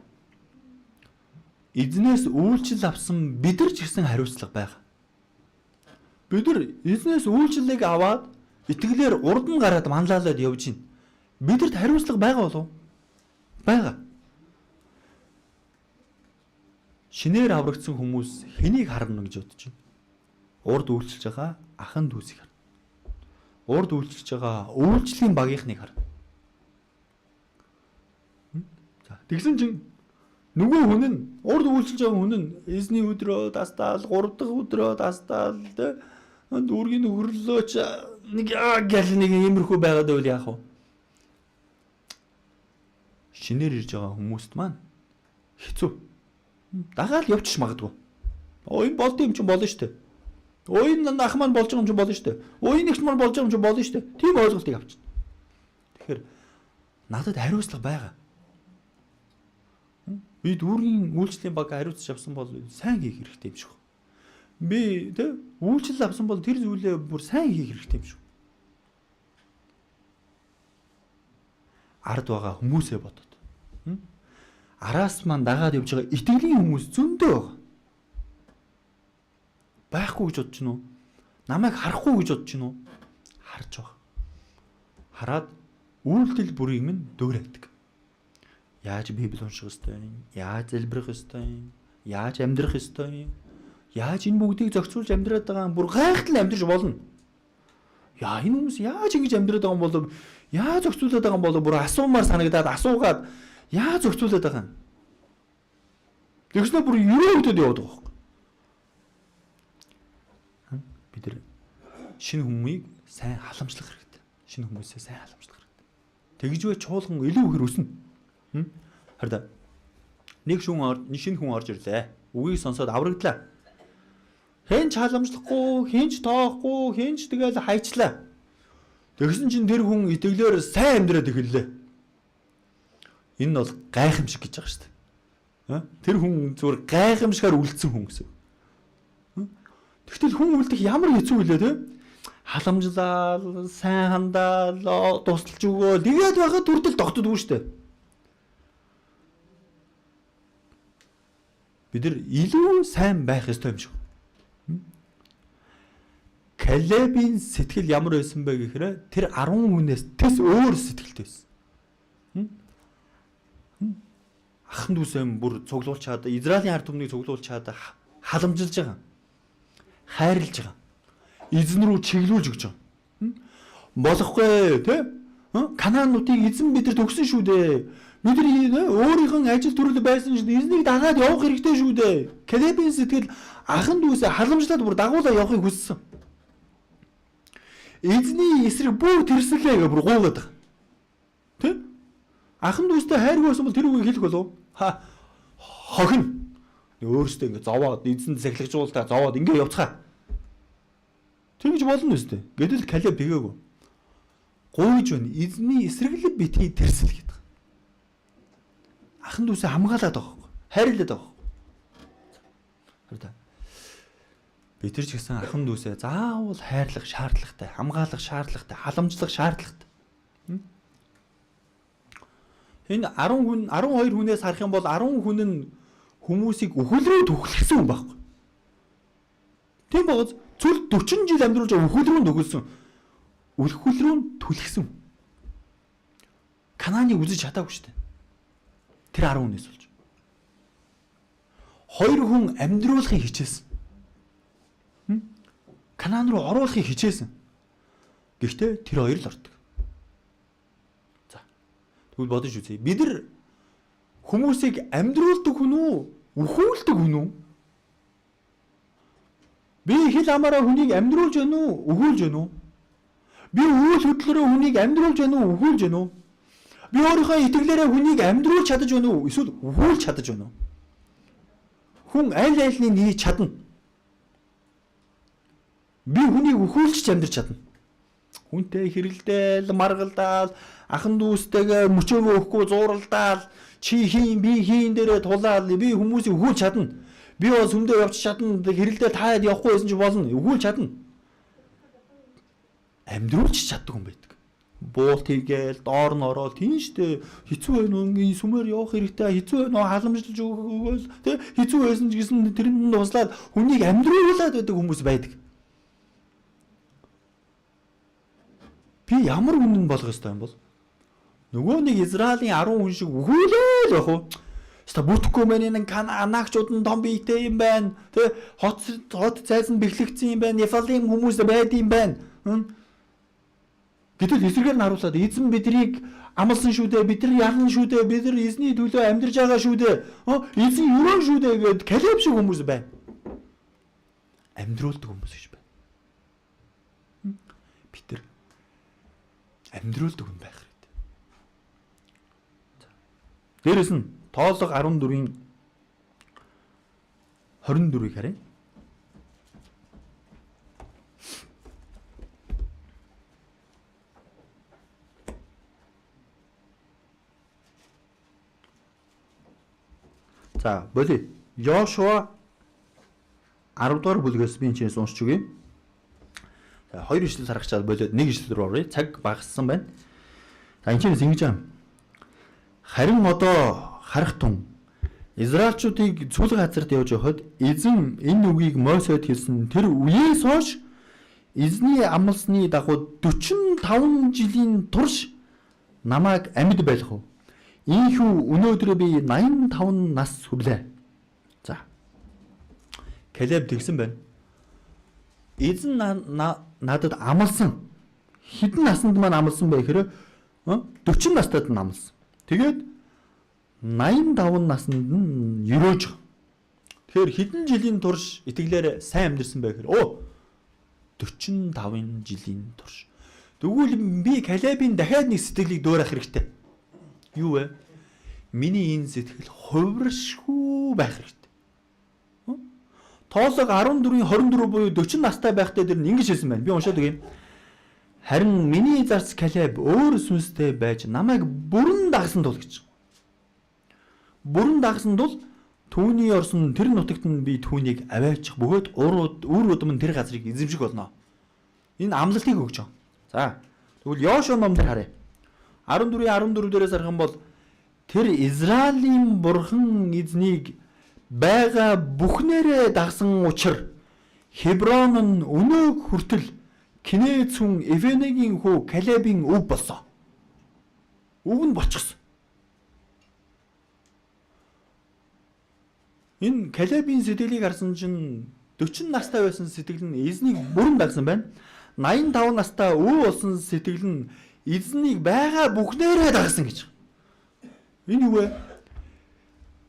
Эзнээс үйлчлэл авсан бидэр ч гэсэн хариуцлага байгаа. Бид нар эзнээс үйлчлэлийг аваад итгэлээр урд нь гараад манлайлаад явж байна. Бидэрт хариуцлага байгаа болов уу? Байгаа. Шинээр аврагдсан хүмүүс хэнийг харна гэж бодож байна? Урд үйлчилж байгаа ахын дүүсийг харна. Урд үйлчилж байгаа үйлчлэлийн багийнхныг харна. За тэгсэн чинь нөгөө хүн нь урд үйлчилж байгаа хүн нь эзний өдрөө дастаал, 3 дахь өдрөө дастаал, дүүргийн нөхрөлөөч нэг гэл нэг иймэрхүү байгаад байвал яах вэ? Шинээр ирж байгаа хүмүүст маань хэцүү. Дагаал явчих магадгүй. Энэ болд юм чинь болно шүү дээ. Энэ ах маань болж байгаа юм чинь болно шүү дээ. Энэ ихч маань болж байгаа юм чинь болно шүү дээ. Тийм ойлголтыг авчихна. Тэгэхээр надад хариуцлага байгаа. Би дүүргийн үйлчлэлийн баг хариуцж авсан бол сайн хийх хэрэгтэй юм шиг. Би тэ үйлчлэл авсан бол тэр зүйлээ бүр сайн хийх хэрэгтэй юм шиг. Ард байгаа хүмүүсээ бодоод. Араас маань дагаад явж байгаа итгэлийн хүмүүс зөндөө байгаа. Байхгүй гэж бодож гинөө. Намайг харахгүй гэж бодож гинөө. Харж байгаа. Хараад үйлдэл бүрийг минь дөөрэлдэг. Яаж Библи унших ёстой юм? Яаж залбирах ёстой юм? Яаж амьдрах ёстой юм? Яаж энэ бүгдийг зохицуулж амьдраад байгаа юм? Бүр гайхалтай амьдрж болно. Яа энэ хүмүүс яаж ингэж амьдраад байгаа юм бол яаж зохицуулаад байгаа юм бол бүр асуумаар санагдаад асуугаад яаж зохицуулаад байгаа юм? Тэгснэ бүр өрөөдөд яваад байгаа юм. Бид нар шинэ хүмүүсийг сайн халамжлах хэрэгтэй. Шинэ хүмүүсээ сайн халамжлах хэрэгтэй. Тэгж бай чуулган илүү ихэр өснө. Харин нэг шинэ хүн орж ирлээ. Үгийг сонсоод аврагдлаа. Хэн ч халамжлахгүй, хэн ч тоохгүй, хэн ч тэгэл хайчлаа. Тэгсэн чинь тэр хүн итгэлээр сайн амьдраад эхэллээ. Энэ нь бол гайхамшиг гэж байгаа шүү дээ. Тэр хүн зүгээр гайхамшигаар үлдсэн хүн гэсэн. Тэгтэл хүн үлдэх ямар хэцүү вэ те? Халамжлал, сайн хандаал, тусалж өгөөл, тэгээд байхад төрдөл тогтдоггүй шүү дээ. Бид нар илүү сайн байх ёстой юм шиг. Калебийн сэтгэл ямар байсан бэ гэхээр тэр 10 хүнээс тэс өөр сэтгэлтэй байсан. Ахын дүүсээ бүр цуглуулж чаад Израилийн ард түмнийг цуглуулж чаад халамжилж байгаа. Хайрлж байгаа. Эзэн рүү чиглүүлж өгч байгаа. Болохгүй тий? Канаануудыг эзэн бидэр төгсөн шүү дээ. Бид нар өөрийнх нь ажил төрөл байсан шүү дээ. Эзнийг дагаад явах хэрэгтэй шүү дээ. Калебийн сэтгэл ахын дүүсээ халамжлаад бүр дагуулаа явахыг хүссэн. Эзний эсрэг бүр тэрслээ гэж бүр гуугаад байгаа. Тэ? Ахын дүүстэй хайргүй байсан бол тэр үгийг хэлэх болов. Хохин. Өөрөөсөө ингэ зовоод эзэнд сахилгажуултаа зовоод ингэ явцгаа. Тэгж болно үстэй. Гэтэл Калеб тэгээгүй. Гуйж байна. Эзний эсрэглэг битгий тэрсэл гэдэг. Ахын дүүсээ хамгаалаад байгаа. Хайрлаад байгаа. Харин бид тэр ч гэсэн ахын дүүсээ заавал хайрлах шаардлагатай, хамгаалах шаардлагатай, халамжлах шаардлагатай. Энэ 10 хүн 12 хүнээс харах юм бол 10 хүн нь хүмүүсийг үхэл рүү түлхсэн хүн байхгүй. Тийм богоц цүл 40 жил амьдруулж үхэл рүү төгөлсөн. Үхэл рүү түлхсэн. Канааныг үзэж чадаагүй шүү дээ. Тэр 10 хүнээс болж. 2 хүн амьдруулахыг хичээсэн. Канаан руу оруулахыг хичээсэн. Гэхдээ тэр хоёр л ортог. За. Тэгвэл бодож үзье. Бид нар хүмүүсийг амьдруулдаг хүн үү? Үхүүлдэг хүн үү? Би хэл амаараа хүнийг амьдруулж байна уу? Үхүүлж байна уу? Би үйл хөдлөлөөрөө хүнийг амьдруулж байна уу? Үхүүлж байна уу? Би өөрийнхөө итгэлээрээ хүнийг амьдруулж чадаж байна уу? Эсвэл үхүүлж чадаж байна уу? Хүн аль альнийг хийж чадна. Би хүнийг үхүүлж амьдарч чадна. Хүнтэй хэрэлдээл, маргалдаал, ахын дүүстэйгээ мөчөөгөө өгөхгүй зууралдаал, чи хийн, би хийн дээрээ тулаал, би хүмүүсийг үхүүлж чадна. Би бас хүндээ явж чадна, хэрэлдээл таад явахгүй байсан ч болно. Үхүүлж чадна. Амьдруулж чаддаг хүн байдаг. Буулт хийгээл, доор нь ороод тийм штэ. Хэцүү байна уу? Сүмээр явах хэрэгтэй. Хэцүү байна уу? Халамжилж өгөөл, тэ? Хэцүү байсан ч гэсэн тэрэнд нь туслаад хүнийг амьдруулад байдаг хүмүүс байдаг. Би ямар үнэн болгох ёстой юм бол? Нөгөө нэг Израилийн 10 хүн шиг үхүүлээл байх уу? Ста бүтэхгүй мэн энэ анаагчууд нь том биетэй юм байна. Тэ хот цайз нь бэхлэгдсэн юм байна. Нефалим хүмүүс байд юм байна. Гэтэл эсрэгээр нь харуулад эзэн бидрийг амлсан шүү дээ. Бид нар ялна шүү дээ. Бид нар эзний төлөө амьдарч байгаа шүү дээ. Эзэн өрөө шүү дээ гэд Калеб шиг хүмүүс байна. Амьдруулдаг хүмүүс гэж байна. Петр амьдруулдаг хүн байх хэрэгтэй. Дээрээс нь тоолго 14-ийн 24-ийг харъя. За, болий. Йошуа 10 дугаар бүлгээс би энэ уншиж өгье. За, 2 ишлэл харагчаад болоод 1 ишлэл рүү оръё. Цаг багассан байна. За, энэ чинь ингэж юм. Харин одоо харах тун Израильчуудыг цүлэг газарт явж явахад эзэн энэ үгийг Мосед хэлсэн тэр үеэс хойш эзний амласны дагуу 45 жилийн турш намайг амьд байлгав. Ийхүү өнөөдөр би 85 нас хүрлээ. За. Калеб тэгсэн байна. Эзэн надад амласан. Хэдэн наснд маань амласан бэ гэхээр 40 настайд нь амласан. Тэгээд 85 наснд нь ерөөж. Тэгэхээр хэдэн жилийн турш итгэлээр сайн амьдэрсэн бэ гэхээр 45 жилийн турш. Тэгвэл би Калебийн дахиад нэг сэтгэлийг дөөрөх хэрэгтэй. Юу вэ? Миний энэ сэтгэл хувиршгүй байх хэрэгтэй. Тоолог 14-ийн 24 буюу 40 настай байхдаа тэр нь ингэж хэлсэн байна. Би уншаад өгье. Харин миний зарц Калеб өөр сүнстэй байж намайг бүрэн дагсан тул гэж. Бүрэн дагсан тул түүний орсон тэр нутагт нь би түүнийг аваачих бөгөөд үр удам нь тэр газрыг эзэмших болно. Энэ амлалтыг өгч байгаа. За. Тэгвэл Йошуа номдэр харъя. 14-14 дээрээс харах юм бол тэр Израилийн бурхан эзнийг байгаа бүхнээрээ дагсан учир Хеброн нь өнөөг хүртэл Кинец хүн Эвенегийн хүү Калебийн өв болсон. Өв нь болчихсон. Энэ Калебийн сэтгэлийг харсан чинь 40 настай байсан сэтгэл нь эзнийг бүрэн дагсан байна. 85 настай өв болсон сэтгэл нь эзнийг байгаа бүхнээрээ дагсан гэж. Энэ юу вэ?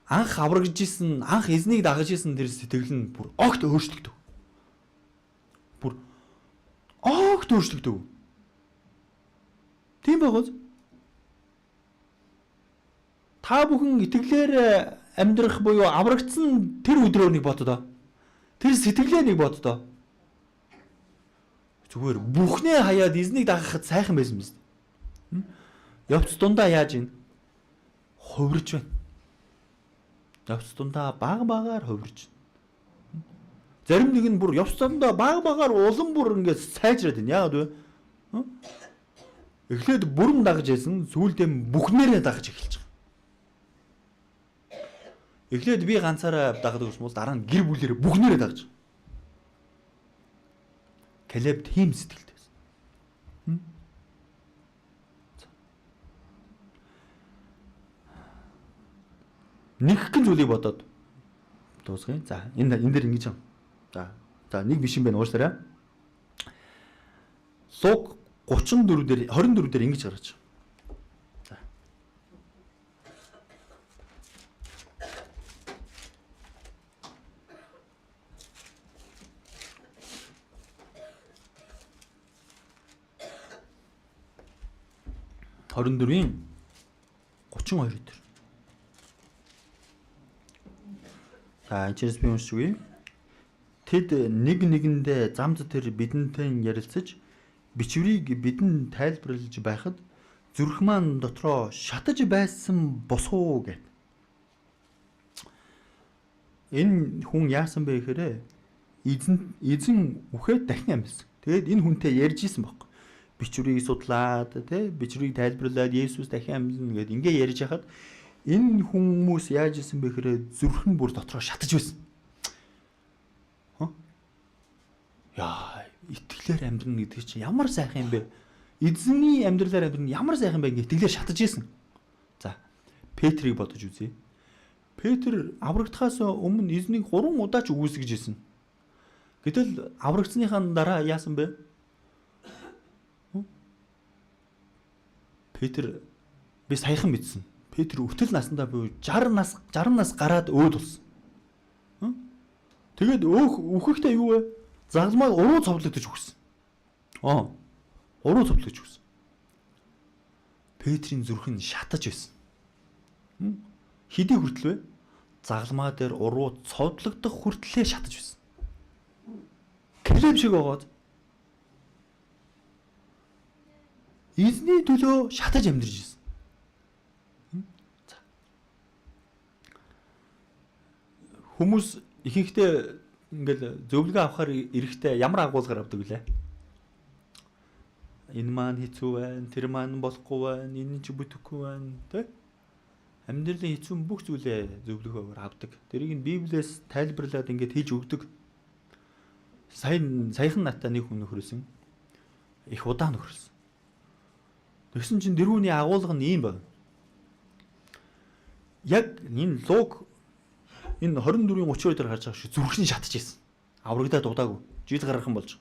Анх аврагж исэн, анх эзнийг дагаж исэн тэр сэтгэл нь бүр огт өөрчлөгдөв. Бүр огт өөрчлөгдөв. Тийм байгоос та бүхэн итгэлээр амьдрах буюу аврагдсан тэр өдрөө нэг боддоо. Тэр сэтгэлээ нэг боддоо. Зүгээр бүхнээ хаяад эзнийг дагахад сайхан байсан биз. Явц дундаа яаж ийн? Хувирж байна. Явц дундаа баг-багаар хувирж байна. Зарим нэг нь бүр явц дундаа баг-багаар улам бүр ингээд сайжраад байна. Яагаад вэ? Эхлээд бүрэн дагаж байсан, сүүлдээ бүхнээрээ дагаж эхэлж байгаа. Эхлээд би ганцаараа дагадаг юм бол дараа нь гэр бүлээрээ бүхнээрээ дагаж. Калеб тийм сэтгэлтэй байсан. Нэг гэн зүйлийг бодоод дуусгая. За, энэ дээр ингэж юм. За, нэг биш юм байна уушлаарай. Луг 34 дээр 24 дээр ингэж гаргаж. За. (24-ийн 32 дээр). За, энэчээс би уншиж үгүй. Тэд нэг нэгэндээ замд тэр бидэнтэй ярилцаж бичвэрийг бидэнд тайлбарлаж байхад зүрх маань дотроо шатаж байсан босуу гэв. Энэ хүн яасан бэ гэхээр эзэн үхээд дахин амьсан. Тэгээд энэ хүнтэй ярьж исэн баг. Бичвэрийг судлаад бичвэрийг тайлбарлаад Есүс дахин амьсан гэдэг ингээ ярьж хахад энэ хүмүүс яаж исэн бэ гэхээр зүрх нь бүр дотроо шатаж байсан. Яа, итгэлээр амьдрна гэдэг чинь ямар сайхан юм бэ? Эзний амьдралаар амьдрна ямар сайхан бэ гэх итгэлээр шатаж исэн. За, Петрийг бодож үзье. Петр аврагдахаас өмнө эзнийг 3 удаа ч үгүйсгэж исэн. Гэтэл аврагдсныхаа дараа яасан бэ? Петр би саяхан мэдсэн. Петр өвтөл наснда буюу 60 нас гараад өөд болсон. Тэгээд өөхөхдөө юу вэ? Загламаар уруу цовдлогдож өгсөн. Уруу цовдлогч өгсөн. Петрийн зүрх нь шатаж байсан. Хэдий хүртэл вэ? Загалмаа дээр уруу цовдлогдох хүртлээр шатаж байсан. Калеб шиг байгаад эзний төлөө шатаж амьдарч байсан. Хүмүүс ихэнхдээ ингээл зөвлөгөө авахар эрэхтэй ямар агуулгаар авдаг вүлээ? Энэ маань хэцүү байна, тэр маань болохгүй байна, энэ ч бүтэхгүй байна, тэ? Амьдралын хэцүү бүх зүйлээ зөвлөгөөгөөр авдаг. Тэрийг нь Библиэс тайлбарлаад ингээд хийж өгдөг. Саяхан натаа нэг хүн нөхрөөсөн. Их удаа нөхрөлсөн. Тэгсэн чинь дэрүүний агуулга нь ийм байна. Яг энэ Луг энэ 24-ийн 32 дээр харж байгаа шүү. Зүрхний шатаж ирсэн. Аврагдаад удаагүй. Жил гаргахан болж.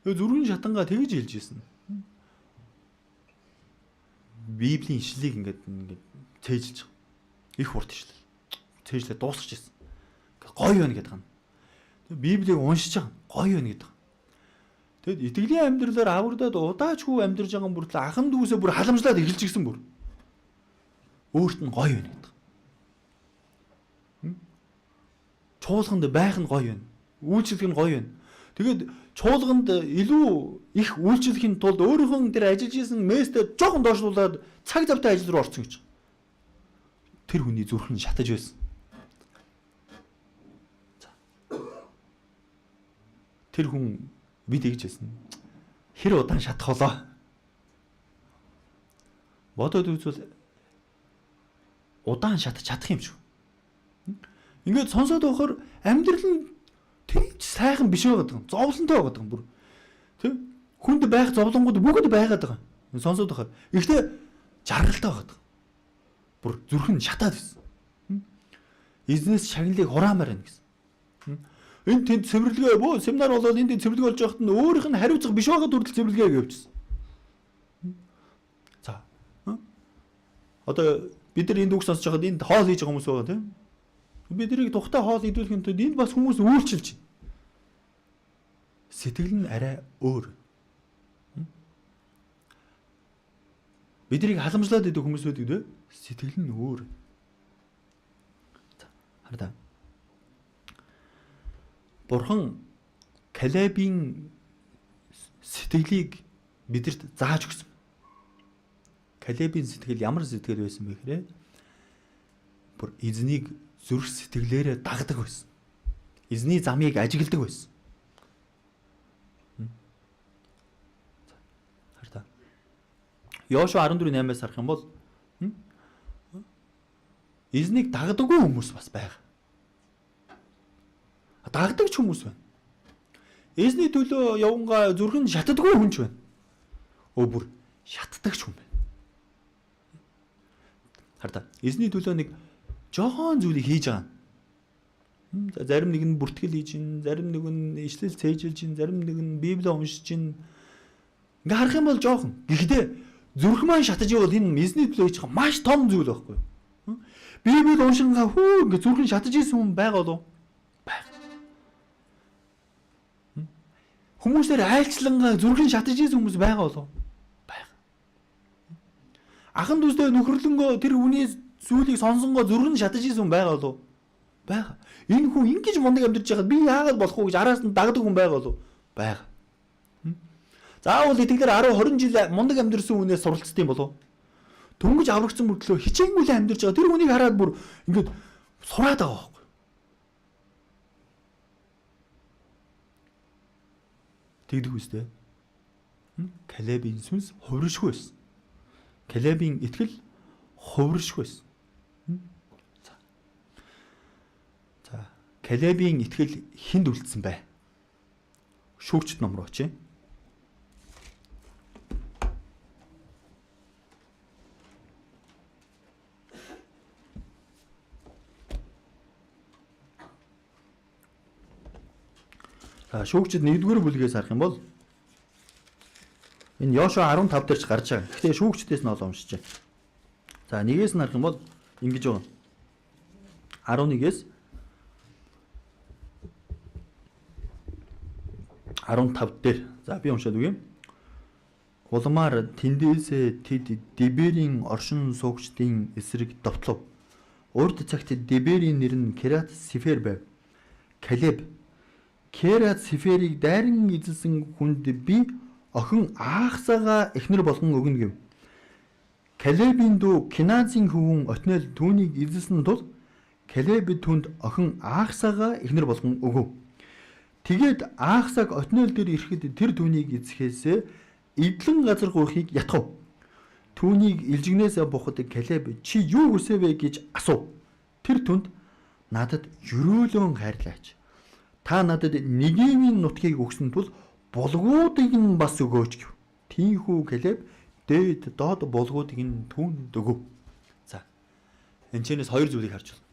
Тэгээ зүрхний шатангаа тэгж хэлж ирсэн. Библийн ишлэлийг ингээд цээжилж байгаа. Их урт ишлэл. Цээжлээ дуусгаж ирсэн. Гоё байна гэдэг юм. Библийг уншиж байгаа. Гоё байна гэдэг. Тэгэд итгэлийн амьдралаар аврагдаад удаачгүй амьдарч байгаа бүртэл ахан дүүсээ бүр халамжлаад эхэлж гисэн бүр. Өөрт нь гоё байна гэдэг. Чуулганд байх нь гоё байна. Үйлчлэх нь гоё байна. Тэгээд чуулганд илүү их үйлчлэхийн тулд өөрийнхөө тэр ажиллаж исэн местэд жоохон доошлуулад цаг завтай ажил руу орсон гэж. Тэр хүний зүрх нь шатаж байсан. Тэр хүн бид тэгж байсан. Хэр удаан шатах болоо? Бодоод үзвэл удаан шатаж чадах юм шүү. Ингээд сонсоод байхаар амьдрал нь тэгж сайхан биш байгаад байгаа. Зовлонтой байгаад байгаа бүр. Тэ? Хүнд байх зовлонгууд бүгд байгаад байгаа. Сонсоод байхаар. Гэхдээ жаргалтай байгаад байгаа. Бүр зүрх нь шатаад байсан. Эзнээс шагналыг хураамаар байна гэсэн. Энд тэнд цэвэрлэгээ бөө семинар болоод энд тэнд цэвэрлэгээ болж байхад нь өөрийнх нь хариуцах биш байгаад хүртэл цэвэрлэгээ явуулчихсан. За. Одоо бид нар энд үг сонсож байхад энд хоол хийж байгаа хүмүүс байгаа тийм. Биднийг тухтай хоол идүүлэхэд энд бас хүмүүс үйлчилж байна. Сэтгэл нь арай өөр. Биднийг халамжлаад идэх хүмүүс байдаг дээ. Сэтгэл нь өөр. Хараа. Бурхан Калебийн сэтгэлийг бидэрт зааж өгсөн. Калебийн сэтгэл ямар сэтгэл байсан бэ гэхээр бүр эзнийг зүрх сэтгэлээрээ дагдаг байсан. Эзний замыг ажигладаг байсан. Хараа. Йошуа 14:8-аас харах юм бол эзнийг дагдаггүй хүмүүс бас байгаа. Дагдагч хүмүүс байна. Эзний төлөө явангаа зүрх нь шатдаггүй хүн ч байна. Бүр шатдагч хүн байна. Хараа. Эзний төлөө нэг жохон зүйлийг хийж байгаа. Зарим нэг нь бүртгэл хийж гин, зарим нэг нь ишлэл цээжилж гин, зарим нэг нь Библийг уншиж гин. Ингээ харах юм бол жохон. Гэхдээ зүрх маань шатаж ивэл энэ эзний төлөө хийж байгаа маш том зүйл байхгүй юу? Библийг уншингаа хөө ингээ зүрх нь шатаж исэн хүн байгаа болов? Бага. Хүмүүсээр айлчлангаа зүрх нь шатаж исэн хүмүүс байгаа болов? Бага. Ахан дүүстэй нөхөрлөнгөө тэр хүний зүйлийг сонсонгоо зүрх нь шатаж исэн хүн байгаа болов? Бага. Энэ хүн ингэж мундаг амьдарч байхад би яагаад болох вэ гэж араас нь дагдаг хүн байгаа болов? Бага. Заавал итгэлээр 10 20 жил мундаг амьдэрсэн хүнээс суралцдаг юм болов? Дөнгөж аврагдсан мөртлөө хичээнгүйлээ амьдарч байгаа тэр хүнийг хараад бүр ингэж сураад байгаа байхгүй. Тэгдэг үстэй. Калебийн сүнс хувиршгүй байсан. Калебийн итгэл хувиршгүй байсан. За, Калебийн итгэл хүнд үлдсэн бай. Шүүгчд ном руу очие. За, шүүгчд 1-р бүлгээс харах юм бол энэ Йошуа 15 дээр ч гарч байгаа. Гэхдээ шүүгчдээс нь олоо уншиж. За, 1-ээс нь харах юм бол ингэж байна. 11-ээс 15 дээр. За, би уншаад үгүй. Улмаар тэндээсээ тэд Деберийн оршин суугчдын эсрэг довтлов. Урд цагт Деберийн нэр нь Керат Сифер байв. Калеб Керат Сиферийг дайран эзэлсэн хүнд би охин Аахсагаа эхнэр болгон өгнө гэв. Калебийн дүү Киназийн хөвгөн Отниел түүнийг эзэлсэн тул Калеб түнд охин Аахсагаа эхнэр болгон өгөв. Тэгээд Аахсаг Отниел дээр ирэхэд тэр түүнийг эзэхээс эдлэн газар гуйхыг ятгав. Түүнийг илжигнээсээ бухад Калеб чи юу хүсэвэ гэж асуув. Тэр түнд надад ерөөлөн хайрлаач. Та надад Негевийн нутгийг өгсөн тул булгуудыг нь бас өгөөч гэв. Тийхүү Калеб дээд доод булгуудыг нь түүнд өгөв. За. Энэ чэнэс хоёр зүйлийг харж байна.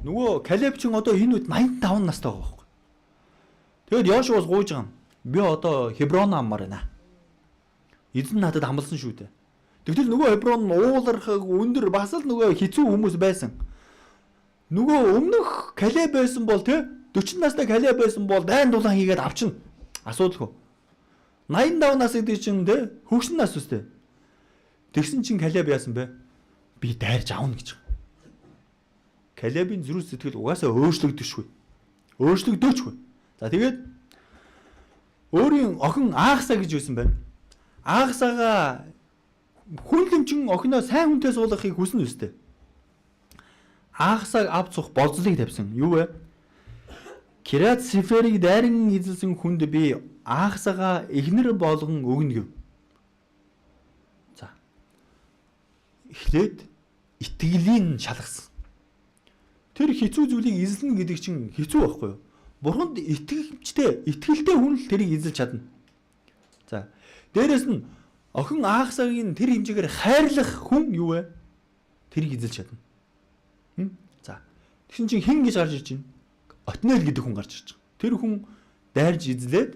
Нөгөө Калеб чин одоо энэ үед 85 настай байгаа байхгүй. Тэгэд Йошуас гуйж байгаа юм. Би одоо Хеброн аммаар байна. Эзэн надад хамлсан шүү дээ. Тэгтэл нөгөө Хеброн уулархаг өндөр бас л нөгөө хэцүү хүмүүс байсан. Нөгөө өмнөх Калеб байсан бол те 40 настай Калеб байсан бол дайн дулаан хийгээд авчна. Асуудалгүй. 85 нас гэдэг чинь те хөгшин нас үстэй. Тэгсэн чинь Калеб яасан бэ? Би дайрж авна гэж. Калебийн зүрх сэтгэл угаасаа өөрчлөгдөшгүй. Өөрчлөгдөөчгүй. За тэгээд өөрийн охин Аахса гэж байсан байна. Аахсагаа хүнлэмчин охиноо сайн хүнтэй суулгахыг хүснэ үстэй. Аахсаг авч цух болзлыг тавьсан. Юу вэ? Керат Сиферийг дайран эзэлсэн хүнд би Аахсагаа эхнэр болгон өгнө гэв. За. Эхлээд итгэлийн шалгасан. Тэр хэцүү зүйлийг эзэлнэ гэдэг чинь хэцүү байхгүй юу? Бурханд итгэлтэй хүн л тэрийг эзэлж чадна. За. Дээрэс нь охин Аахсагийн тэр хэмжээгээр хайрлах хүн юу вэ? Тэрийг эзэлж чадна. За. Тэгсэн чинь хэн гэж гарч ирж байна? Отниел гэдэг хүн гарч ирж байгаа. Тэр хүн дайрж эзлээд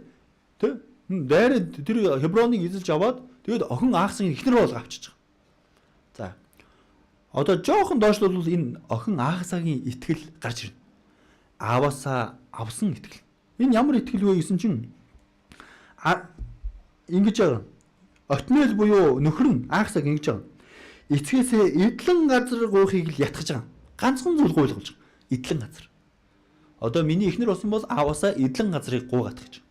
тэ дайраад тэр Хеброныг эзэлж аваад тэгээд охин Аахсагийн эхнэр болго авчиж байгаа. За. Одоо жоохон доошлол энэ охин Аахсагийн итгэл гарч ирнэ. Ааваасаа авсан итгэл. Энэ ямар итгэл вэ гэсэн чинь ингэж байгаа. Отниел буюу нөхөр нь Аахсаг ингэж байгаа. Эцгээсээ эдлэн газар гуйхыг л ятгах байгаа. Ганцхан зүйл гуйлгуулж байгаа. Эдлэн газар. Одоо миний эхнэр болсон бол ааваасаа эдлэн газрыг гуйгах гэж.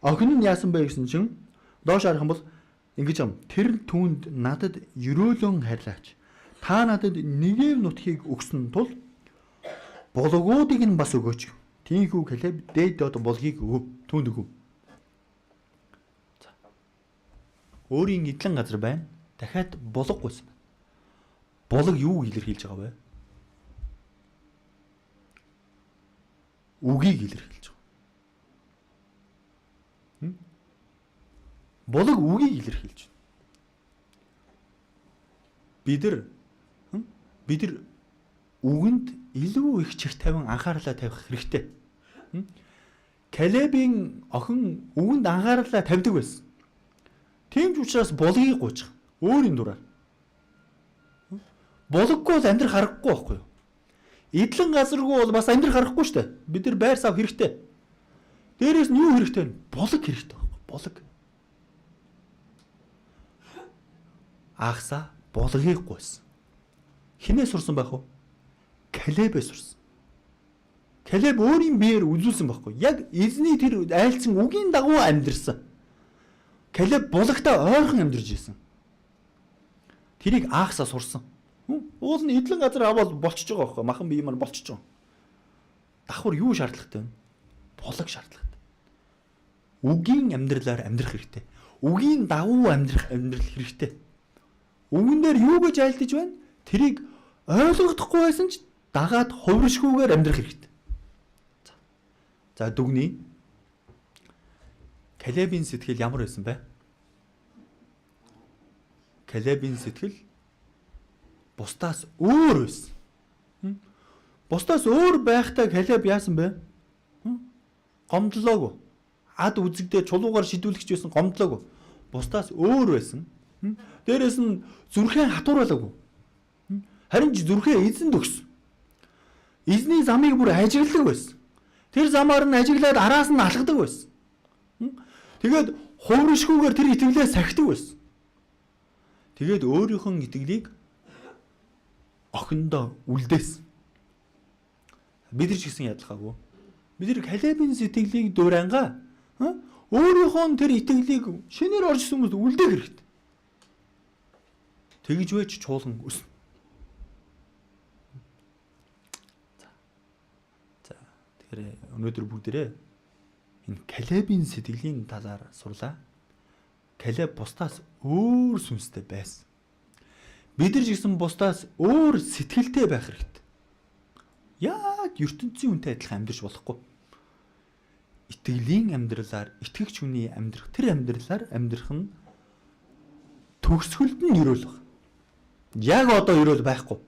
Охин нь яасан бэ гэсэн чинь доош харах юм бол ингэж юм. Тэр түүнд надад ерөөлөн хайрлаач. Та надад Негев нутгийг өгсөн тул булгуудыг нь бас өгөөч. Тийхүү Калеб дээд доод булгийг өгөв. Түүнд өгөв. За. Өөрийн эдлэн газар байна. Дахиад булга гуйсан байна. Булга юу илэрхийлж байгаа вэ? Үгийг илэрхийлж байгаа. Булга үгийг илэрхийлж байна. Бид нар үгэнд илүү их чих тавин анхаарлаа тавих хэрэгтэй. Калебийн охин үгэнд анхаарлаа тавьдаг байсан. Тийм ч учраас булгийг гуйж байгаа. Өөрийн дураар. Булггүй бол амьдрах аргагүй байхгүй юу? Эдлэн газаргүй бол бас амьдрах аргагүй шүү дээ. Бид нар байр сав хэрэгтэй. Дээрээс нь юу хэрэгтэй вэ? Булг хэрэгтэй байхгүй. Булг. Аахса булгийг гуйсан. Хинээс сурсан байх уу? Калебээс сурсан. Калеб өөрийн биеэр үзүүлсэн байхгүй. Яг эзний тэр айлцсан үгийн дагуу амьдрсан. Калеб булгатаа ойрхон амьдарч ирсэн. Тэрийг Аахса сурсан. Уул нь эдлэн газар аваад болчихж байгаа байхгүй. Махан бие маань болчихж байгаа. Давхар юу шаардлагатай вэ? Булг шаардлагатай. Үгийн амьдралаар амьдрах хэрэгтэй. Үгийн дагуу амьдрах хэрэгтэй. Үгэн дээр юу гэж айлтж байна? Тэрийг ойлгохдохгүй байсан ч дагаад хувиршгүйгээр амьдрах хэрэгтэй. За дүгний Калебийн сэтгэл ямар байсан бэ? Калебийн сэтгэл бусдаас өөр байсан. Бусдаас өөр байхдаа Калеб яасан бэ? Гомдлоогүй. Ад үзэгдээ чулуугаар шидүүлэгч байсан гомдлоогүй. Бусдаас өөр байсан. Дээрээс нь зүрхэн хатууруулаагүй. Харин ч зүрхээ эзэнд өгсөн. Эзний замыг бүр ажигладаг байсан. Тэр замаар нь ажиглаад араас нь алхадаг байсан. Тэгээд Хууршгүйгээр тэр итгэлээ сахидаг байсан. Тэгээд өөрийнхөө итгэлийг охиндоо үлдээсэн. Бид нар ч гэсэн ядлахаагүй. Бид нар Калебийн сэтгэлийг дуурайнгаа өөрийнхөө тэр итгэлийг шинээр оржсон хүмүүст үлдээх хэрэгтэй. Тэгж байж чуулган өснө. За тэгэхээр өнөөдөр бүгдээрээ энэ Калебийн сэтгэлийн талаар сурлаа. Калеб бусдаас өөр сүнстэй байсан. Бид нар ч гэсэн бусдаас өөр сэтгэлтэй байх хэрэгтэй. Яг ертөнцийн үнтэй адилхан амьдарч болохгүй. Итгэлийн амьдралаар, итгэгч хүний амьдрах тэр амьдралаар амьдрах нь төгсгөлд нь өрөөл баг. Яг одоо өрөөл байхгүй.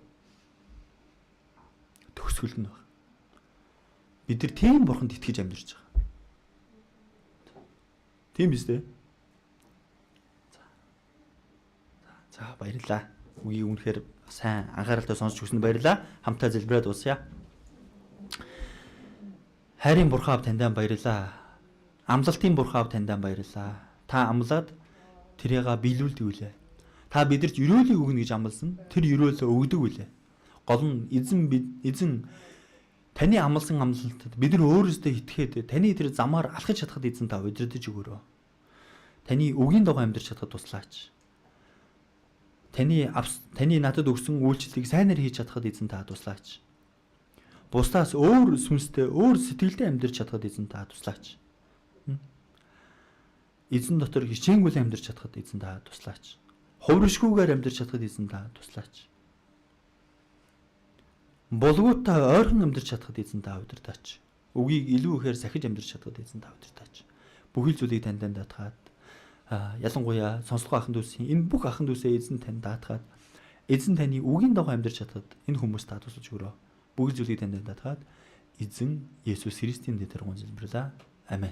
Төгсгөл нь баг. Бид нар тийм бурханд итгэж амьдарч байгаа. Тийм биз дээ? За баярлалаа. Үгийг үнэхээр сайн анхааралтай сонсч өгсөнд баярлалаа. Хамтаа залбираад дуусъя. Хайрын Бурхан аав таньд баярлалаа. Амлалтын Бурхан аав таньд баярлалаа. Та амлаад тэрийг биелүүлдэг үлээ. Та бидэрт өрөөлийг өгнө гэж амласан. Тэр өрөөлөө өгдөг үлээ. Гол нь эзэн таны амласан амлалтад бид нар өөрөөсөө итгээд таны тэр замаар алхаж чадхад эзэн та удирдах өгөөрэй. Таны үгийн дагуу амьдрах чадхад туслаач. Таны надад өгсөн үйлчлэлийг сайнаар хийж чадхад эзэн та туслаач. Бусдаас өөр сүнстэй, өөр сэтгэлдээ амьдрч чадхад эзэн та туслаач. Эзэн дотор хичээнгүйл амьдрч чадхад эзэн та туслаач. Хувиршгүйгээр амьдрч чадхад эзэн та туслаач. Булгуутаа ойрхон амьдрч чадхад эзэн та удирдаач. Үгийг илүү ихээр сахиж амьдрч чадхад эзэн та удирдаач. Бүхэл зүйлийг танд даатгаад ялангуяа сонслого ахын дүүсийн энэ бүх ахын дүүсээ эзэн танд даатгаад эзэн таны үгийн дагуу амьдрч чадхад энэ хүмүүс та тусалж өгөрөө. Бүхэл зүйлийг танд даатгаад эзэн Есүс Христийн нэрээр залбирлаа. Амен.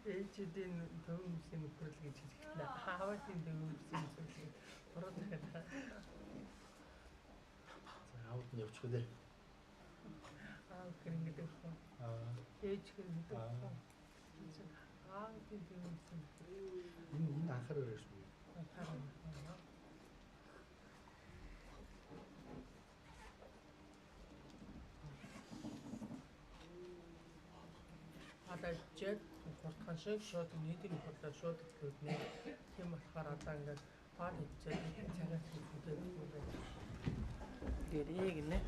Ээжүүдийн төвөмсгийн нөхрөл гэж хэлэхдээ хааватын төвөмсгийн нөхрөл буруу захиад. За аавд нь явчих үлээ. Аав гэнгээд өгсөн. Ээж гэнгээд өгсөн. Хааватын төвөмсгийн Энэ анхаарал өрөөсөн. Адажжээд хурдхан шиг шууд нийтийн хурлаа шууд хэлүүлнэ. Тийм болохоор одоо ингээд пар хийчихээд цагаас хэлээд. Тэр яг нэ.